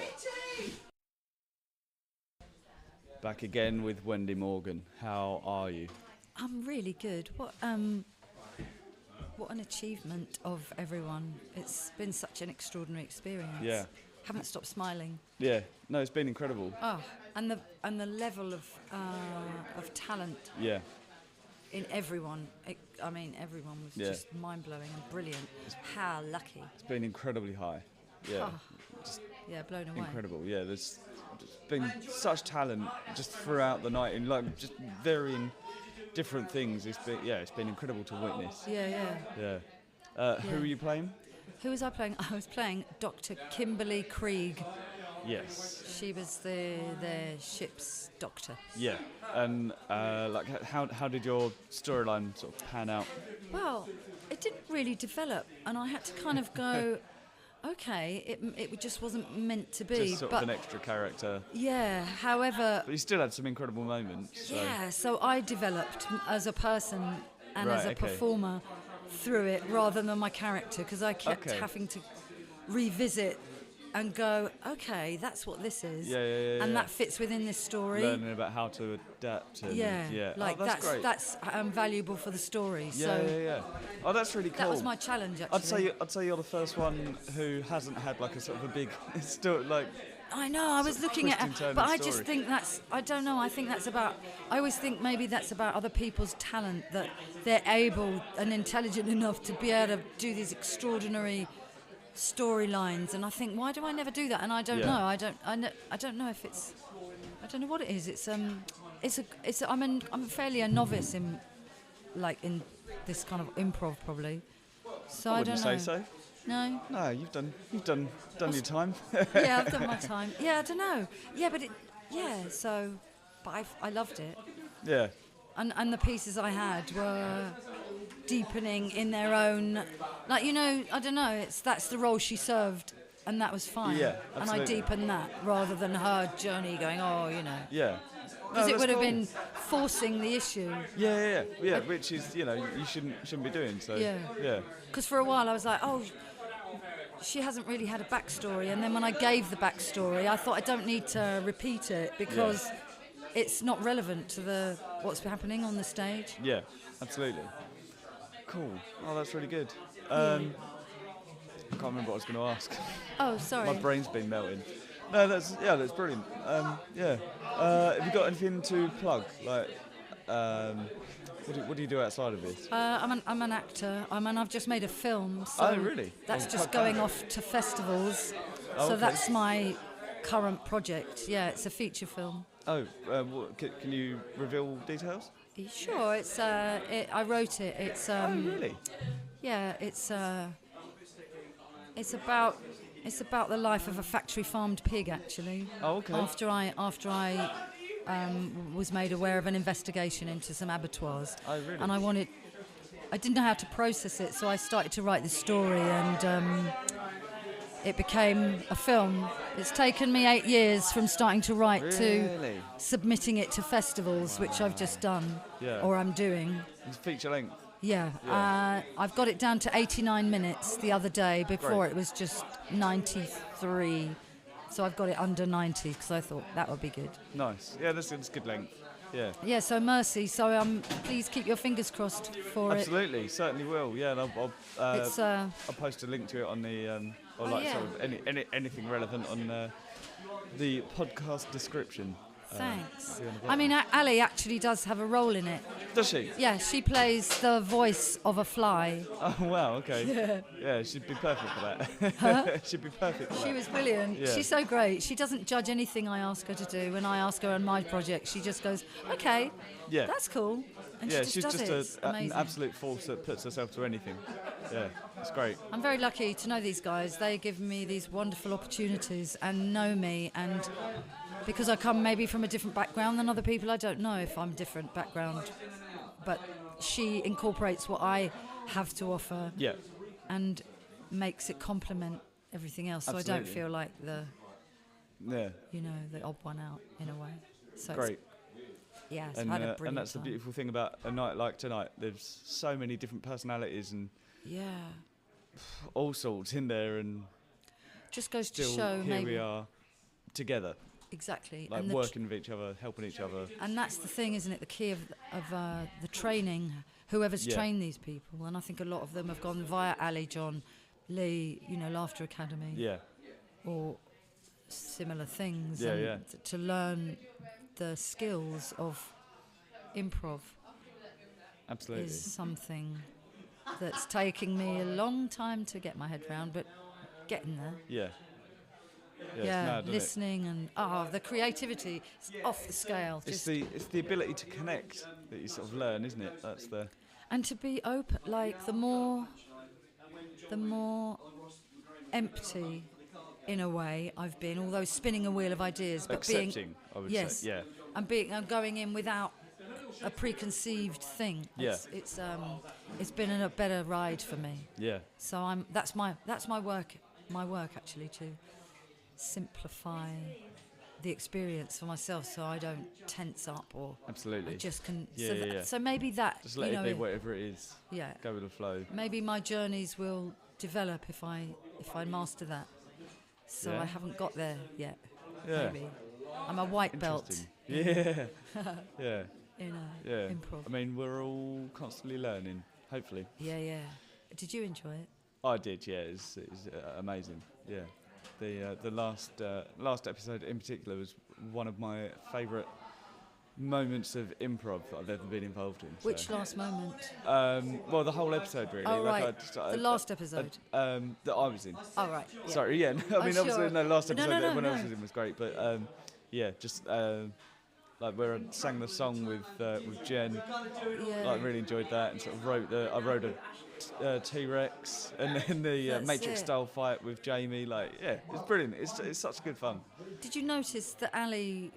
Back again with Wendy Morgan. How are you? I'm really good. What an achievement of everyone. It's been such an extraordinary experience. Yeah. Haven't stopped smiling. Yeah. No, it's been incredible. Oh, and the level of talent. Yeah. In everyone. Everyone was just mind-blowing and brilliant. How lucky. It's been incredibly high. Yeah. Oh, blown away. Incredible. Yeah, there's been such talent just throughout the night in like just varying different things. It's been incredible to witness. Yeah. Who were you playing? Who was I playing? I was playing Dr. Kimberly Krieg. Yes. She was the ship's doctor. Yeah. And how did your storyline sort of pan out? Well, it didn't really develop, and I had to kind of go, okay, it just wasn't meant to be. Just sort of an extra character. Yeah. However. But you still had some incredible moments. So. Yeah. So I developed as a person and as a performer through it rather than my character, because I kept having to revisit and go, okay, that's what this is, and that fits within this story. Learning about how to adapt. And like that's valuable for the story. Yeah. Oh, that's really cool. That was my challenge, actually. I'd say you're the first one who hasn't had like a sort of a big like. I know, I was looking at it, but I just think I don't know, I think that's about, I always think maybe that's about other people's talent, that they're able and intelligent enough to be able to do these extraordinary storylines, and I think, why do I never do that? And I don't know, I don't know if it's, I don't know what it is. I'm fairly a novice in this kind of improv, probably. So I don't know. Wouldn't say so. No, you've done your time. Yeah, I've done my time. Yeah, I don't know. Yeah, but so, but I loved it. Yeah. And the pieces I had were deepening in their own, I don't know. That's the role she served, and that was fine. Yeah, absolutely. And I deepened that rather than her journey going, Yeah. Because it would have been forcing the issue. Yeah, which is, you shouldn't be doing. So yeah. Because for a while I was like, she hasn't really had a backstory, and then when I gave the backstory, I thought I don't need to repeat it because it's not relevant to what's happening on the stage. Yeah, absolutely. Cool. Oh, that's really good. I can't remember what I was going to ask. Oh, sorry. My brain's been melting. No, that's brilliant. Have you got anything to plug? What do you do outside of this? I'm an actor. I've just made a film. So oh, really? That's just going off to festivals. Oh, so that's my current project. Yeah, it's a feature film. Oh, can you reveal details? Sure. It's I wrote it. It's oh, really? Yeah, it's about the life of a factory farmed pig, actually. Oh, okay. After I was made aware of an investigation into some abattoirs. Oh, really? And I didn't know how to process it, so I started to write this story, and it became a film. It's taken me 8 years from starting to write to submitting it to festivals, which I've just done, or I'm doing. It's feature length. Yeah. I've got it down to 89 minutes the other day. Before it was just 93. So I've got it under 90 because I thought that would be good. Nice. Yeah, that's good length. Yeah. Yeah, so mercy. So please keep your fingers crossed for it. Absolutely, certainly will. Yeah, and I'll post a link to it on the anything relevant on the podcast description. Thanks. I mean, Ali actually does have a role in it. Does she? Yeah, she plays the voice of a fly. Oh, wow, okay. Yeah, she'd be perfect for that. Huh? She'd be perfect for that. She was brilliant. Yeah. She's so great. She doesn't judge anything I ask her to do. When I ask her on my project, she just goes, okay, that's cool. And yeah, she just she's does just it. an absolute force that puts herself to anything. Yeah, it's great. I'm very lucky to know these guys. They give me these wonderful opportunities and know me, and because I come maybe from a different background than other people. I don't know if I'm different background, but she incorporates what I have to offer, and makes it complement everything else. So I don't feel like the odd one out in a way. So great. Yeah, and, had a brilliant and that's time. the beautiful thing about a night like tonight. There's so many different personalities and all sorts in there, and just goes to still show here maybe we are together. Exactly. Like and working with each other, helping each other. And that's the thing, isn't it? The key of the training. Whoever's trained these people, and I think a lot of them have gone via Ali, John, Lee, Laughter Academy. Yeah. Or similar things. To learn the skills of improv. Absolutely. Is something that's taking me a long time to get my head around, but getting there. Yeah. Yeah, it's mad, listening and the creativity is off the scale. It's the ability to connect that you sort of learn, isn't it? That's the and to be open. Like the more empty, in a way, I've been. Although spinning a wheel of ideas, but accepting, I would say. Yeah. And going in without a preconceived thing. It's been a better ride for me. Yeah. So that's my work. My work actually to simplify the experience for myself, so I don't tense up or absolutely. I just can. Yeah, So maybe that. Just let it be whatever it is. Yeah. Go with the flow. Maybe my journeys will develop if I master that. So I haven't got there yet. Yeah. Maybe. I'm a white belt. Yeah. Yeah. In improv. I mean, we're all constantly learning. Hopefully. Yeah. Did you enjoy it? I did. Yeah. It's amazing. Yeah. The last episode in particular was one of my favourite moments of improv that I've ever been involved in. Which last moment? Well, the whole episode really. Oh, right. The last episode? That I was in. Oh, right. Yeah. Sorry, yeah. I mean, obviously, no, last episode that everyone else was in was great, but like we sang the song with Jen. Yeah. I really enjoyed that, and sort of I wrote a T-Rex, and then the Matrix style fight with Jamie. Like, yeah, it's brilliant. It's such good fun. Did you notice that Ali,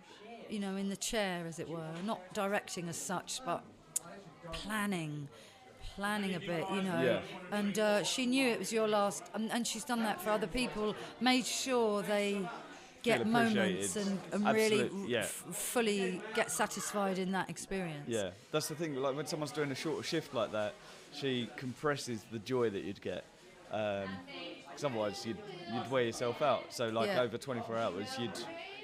in the chair, as it were, not directing as such, but planning a bit, Yeah. And she knew it was your last, and she's done that for other people, made sure they get moments and really fully get satisfied in that experience. Yeah, that's the thing. Like when someone's doing a shorter shift like that, she compresses the joy that you'd get. Because otherwise you'd wear yourself out. So like over 24 hours,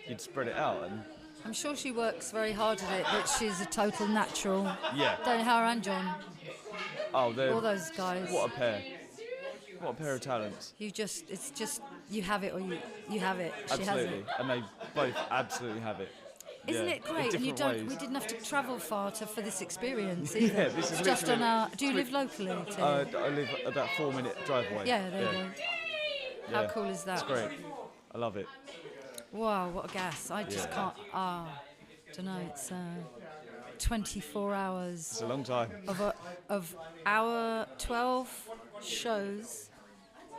you'd spread it out. And I'm sure she works very hard at it, but she's a total natural. Yeah. Don't know her and John. Oh, they're all those guys. What a pair! What a pair of talents. It's just you have it or you have it. Absolutely, she has it. And they both absolutely have it. Isn't it great? And we didn't have to travel far for this experience either. Yeah, this is just on our. Do you live locally? I live about 4-minute drive away. Yeah, there you go. Yeah. How cool is that? It's great. I love it. Wow, what a gas! I just can't. Don't know. It's 24 hours. It's a long time. Of our 12 shows.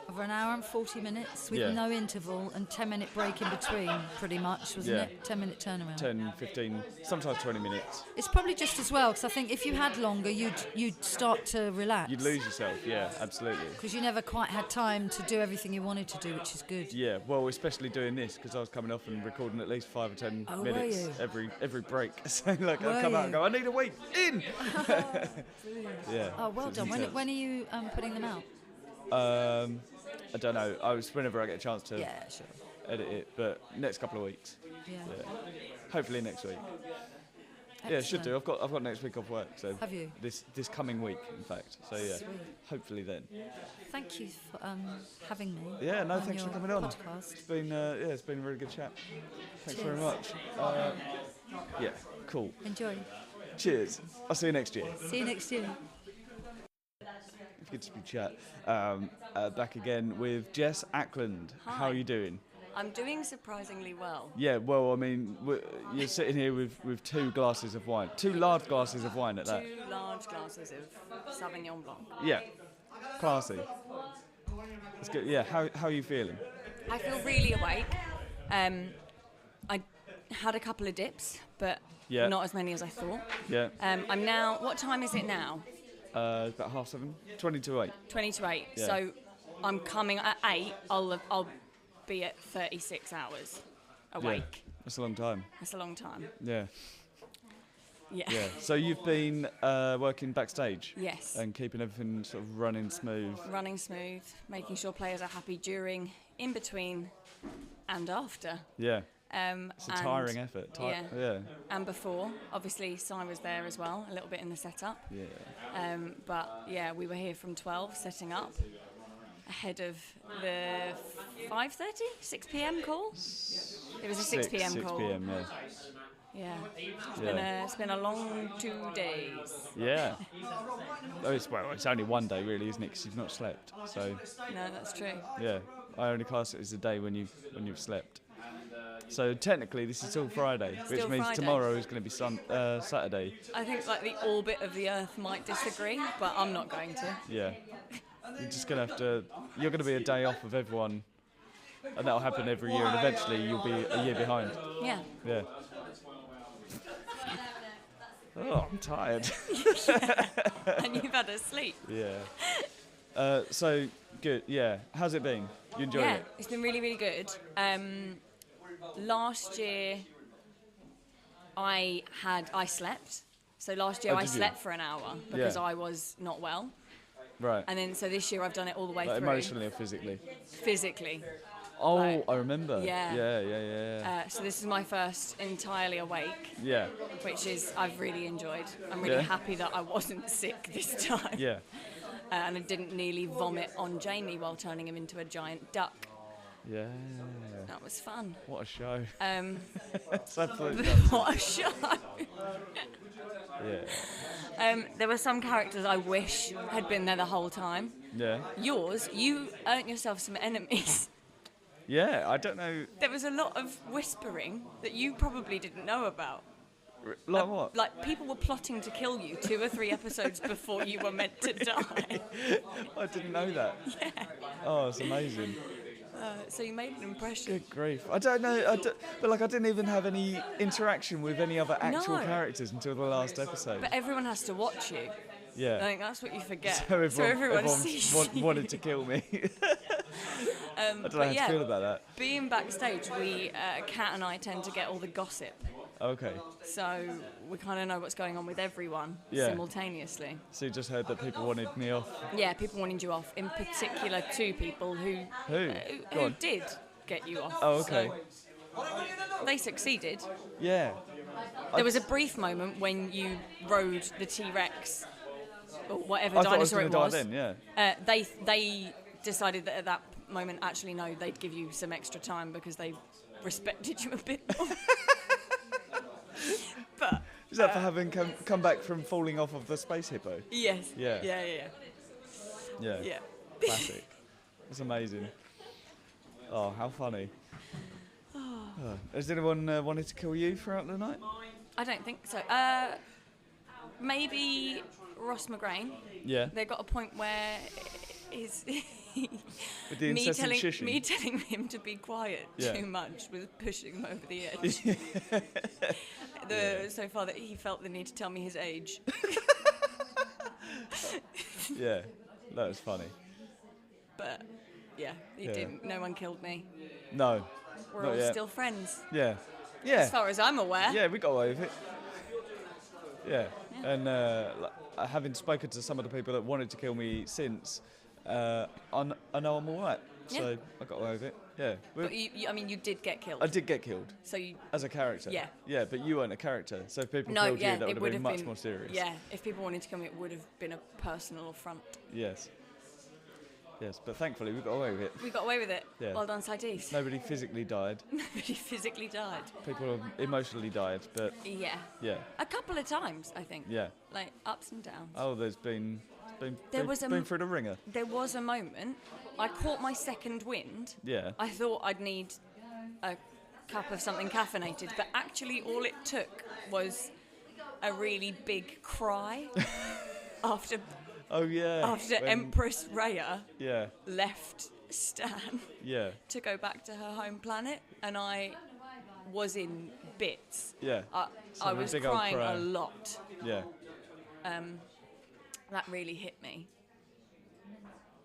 Over an hour and 40 minutes with no interval and 10-minute break in between, pretty much, wasn't it? 10-minute turnaround. 10, 15, sometimes 20 minutes. It's probably just as well, because I think if you had longer, you'd start to relax. You'd lose yourself, yeah, absolutely. Because you never quite had time to do everything you wanted to do, which is good. Yeah, well, especially doing this, because I was coming off and recording at least 5 or 10 minutes every break. So, like, I'd come out and go, I need a week, in! Yeah. Oh, well done. When are you putting them out? I don't know. Whenever I get a chance to edit it, but next couple of weeks. Yeah. Hopefully next week. Excellent. Yeah, should do. I've got next week off work. So have you? This coming week, in fact. So yeah. Sweet. Hopefully then. Thank you for having me. Yeah, no, thanks for coming on. Podcast. It's been a really good chat. Thanks very much. Yeah, cool. Enjoy. Cheers. I'll see you next year. See you next year. Good to be chat. Back again with Jess Ackland. Hi. How are you doing? I'm doing surprisingly well. Yeah, well, I mean, you're sitting here with 2 glasses of wine. 2 large glasses of wine at that. 2 large glasses of Sauvignon Blanc. Yeah, classy. It's good. Yeah, how are you feeling? I feel really awake. had a couple of dips, but Yeah. not as many as I thought. Yeah. I'm now. What time is it now? It's about 7:30. 20 to 8. 20 to 8. Yeah. So I'm coming at 8. I'll be at 36 hours awake. Yeah. That's a long time. That's a long time. Yeah. Yeah. Yeah. So you've been working backstage. Yes. And keeping everything sort of running smooth. Running smooth, making sure players are happy during, in between, and after. Yeah. It's a tiring effort. Yeah. And before, obviously, Si was there as well, a little bit in the setup. Yeah. But yeah, we were here from 12 setting up ahead of the 5:30, 6 p.m. call. It was a 6 p.m. call. 6 p.m. Yeah. Yeah. It's been a long 2 days. Yeah. It's only one day really, isn't it? Because you've not slept. So. No, that's true. Yeah. I only class it as a day when you've slept. So technically, this is still Friday, which Still means Friday. tomorrow is going to be Saturday. I think like the orbit of the Earth might disagree, but I'm not going to. Yeah. You're just going to have to. You're going to be a day off of everyone, and that'll happen every year, and eventually you'll be a year behind. Yeah. Yeah. Oh, I'm tired. And you've had a sleep. Yeah. So good. Yeah. How's it been? You enjoyed Yeah, it? it's been really, really good. Last year, I slept. So last year I did you? slept for an hour because Yeah. I was not well. Right. And then so this year I've done it all the way Like through. emotionally or physically? Physically. Oh, Like, I remember. yeah. Yeah. So this is my first entirely awake. Yeah. Which is I've really enjoyed. I'm really Yeah. happy that I wasn't sick this time. Yeah. And I didn't nearly vomit on Jamie while turning him into a giant duck. Yeah. That was fun. What a show. It's absolutely what a show. Yeah. There were some characters I wish had been there the whole time. Yeah. Yours, you earned yourself some enemies. Yeah, I don't know. There was a lot of whispering that you probably didn't know about. Like what? Like people were plotting to kill you 2 or 3 episodes before you were meant to die. I didn't know that. Yeah. Oh, it's amazing. So you made an impression. Good grief. I don't know, but like I didn't even have any interaction with any other actual No. characters until the last episode. But everyone has to watch you. Yeah. I think that's what you forget. So everyone sees you. wanted to kill me. I don't know how to feel about that. Being backstage, Kat and I tend to get all the gossip. Okay. So we kind of know what's going on with everyone Yeah. simultaneously. So you just heard that people wanted me off. Yeah, people wanted you off. In particular, 2 people who Who? Go on. did get you off. Oh, okay. So they succeeded. Yeah. There was a brief moment when you rode the T-Rex or whatever I thought I was dinosaur going it to die was. then, yeah. They decided that at that moment, actually, no, they'd give you some extra time because they respected you a bit more. But Is that for having come back from falling off of the space hippo? yes. Yeah. Yeah. Yeah. Classic. It's amazing. Oh, how funny. Has anyone wanted to kill you throughout the night? I don't think so. Maybe Ross McGrane. Yeah. They got a point where his With the incessant shushing. me telling him to be quiet Yeah. too much was pushing him over the edge. So far that he felt the need to tell me his age. Yeah, that was funny. But yeah, he Yeah. didn't. No one killed me. No. We're not all yet. still friends. Yeah. Yeah. As far as I'm aware. Yeah, we got away with it. Yeah. And having spoken to some of the people that wanted to kill me since, I know I'm all right. So Yeah. I got away with it. Yeah. But I mean, you did get killed. I did get killed. So you. As a character. Yeah. Yeah, but you weren't a character. So if people No, killed yeah, you, that it would have been much more serious. Yeah, if people wanted to kill me, it would have been a personal affront. Yes. Yes, but thankfully we got away with it. We got away with it. Yeah. Well done, Deaves. Nobody physically died. Nobody physically died. People emotionally died, but Yeah. yeah. A couple of times, I think. Yeah. Like ups and downs. Oh, there's been There was been through the ringer. There was a moment. I caught my second wind. Yeah. I thought I'd need a cup of something caffeinated, but actually all it took was a really big cry after. Oh yeah. After when- Empress Rhea Yeah. left Stan Yeah. to go back to her home planet, and I was in bits. Yeah. I was crying a lot. Yeah. That really hit me.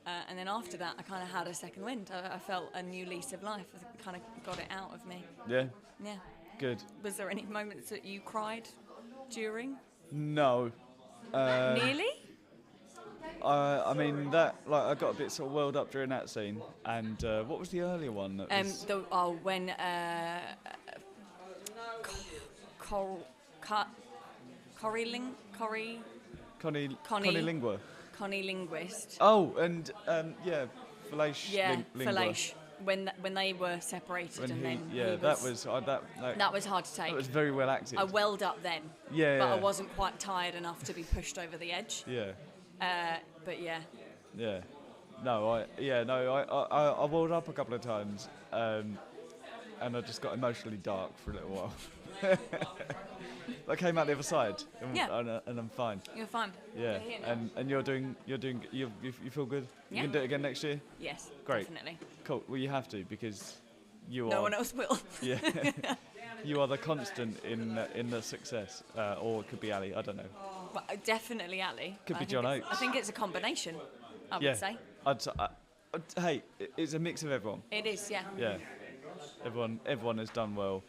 And then after that, I kind of had a second wind. I felt a new lease of life. I kind of got it out of me. Yeah. Yeah. Good. Was there any moments that you cried during? No. Nearly? I mean that I got a bit sort of whirled up during that scene. And what was the earlier one? That was... when Connie Lingua. Connie Linguist. Oh, and yeah, Falaise. Yeah, Lingua. Falaise. When they were separated, When and then that was that was hard to take. That was very well acted. I welled up then. Yeah, but I wasn't quite tired enough to be pushed over the edge. Yeah. But yeah. Yeah. No, I welled up a couple of times, and I just got emotionally dark for a little while. I came out the other side, and I'm fine. You're fine. Yeah, and you feel good. Yeah. You can do it again next year. Yes, great, definitely. Cool. Well, you have to because you no one else will. Yeah, you are the constant in the success, or it could be Ali. I don't know. Well, definitely Ali. Could be John Oates. I think it's a combination. I would say. Hey, it's a mix of everyone. It is, yeah. Yeah, everyone has done well.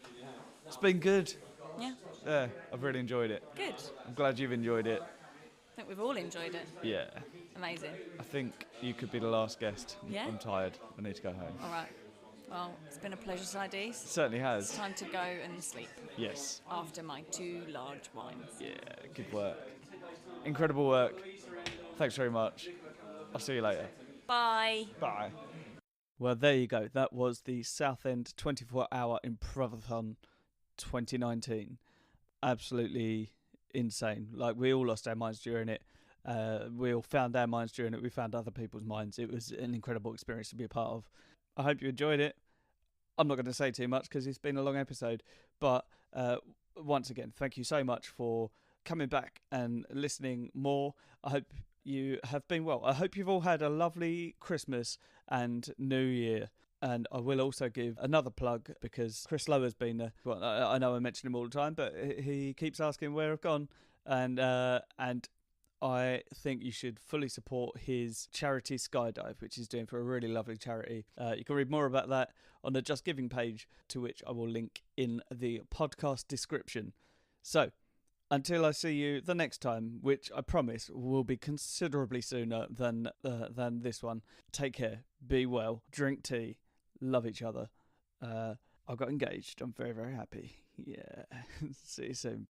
It's been good. Yeah. Yeah, I've really enjoyed it. Good. I'm glad you've enjoyed it. I think we've all enjoyed it. Yeah. Amazing. I think you could be the last guest. Yeah? I'm tired. I need to go home. All right. Well, it's been a pleasure, Sidees. It certainly has. It's time to go and sleep. Yes. After my 2 large wines. Yeah, good work. Incredible work. Thanks very much. I'll see you later. Bye. Bye. Well, there you go. That was the Southend 24-hour Improvathon 2019. Absolutely insane. Like, we all lost our minds during it. We all found our minds during it. We found other people's minds. It was an incredible experience to be a part of. I hope you enjoyed it. I'm not going to say too much because it's been a long episode. But once again, thank you so much for coming back and listening more. I hope you have been well. I hope you've all had a lovely Christmas and New Year. And I will also give another plug because Chris Lowe has been, I know I mention him all the time, but he keeps asking where I've gone. And I think you should fully support his charity Skydive, which he's doing for a really lovely charity. You can read more about that on the Just Giving page, to which I will link in the podcast description. So, until I see you the next time, which I promise will be considerably sooner than this one, take care, be well, drink tea, love each other. I got engaged. I'm very, very happy. Yeah. See you soon.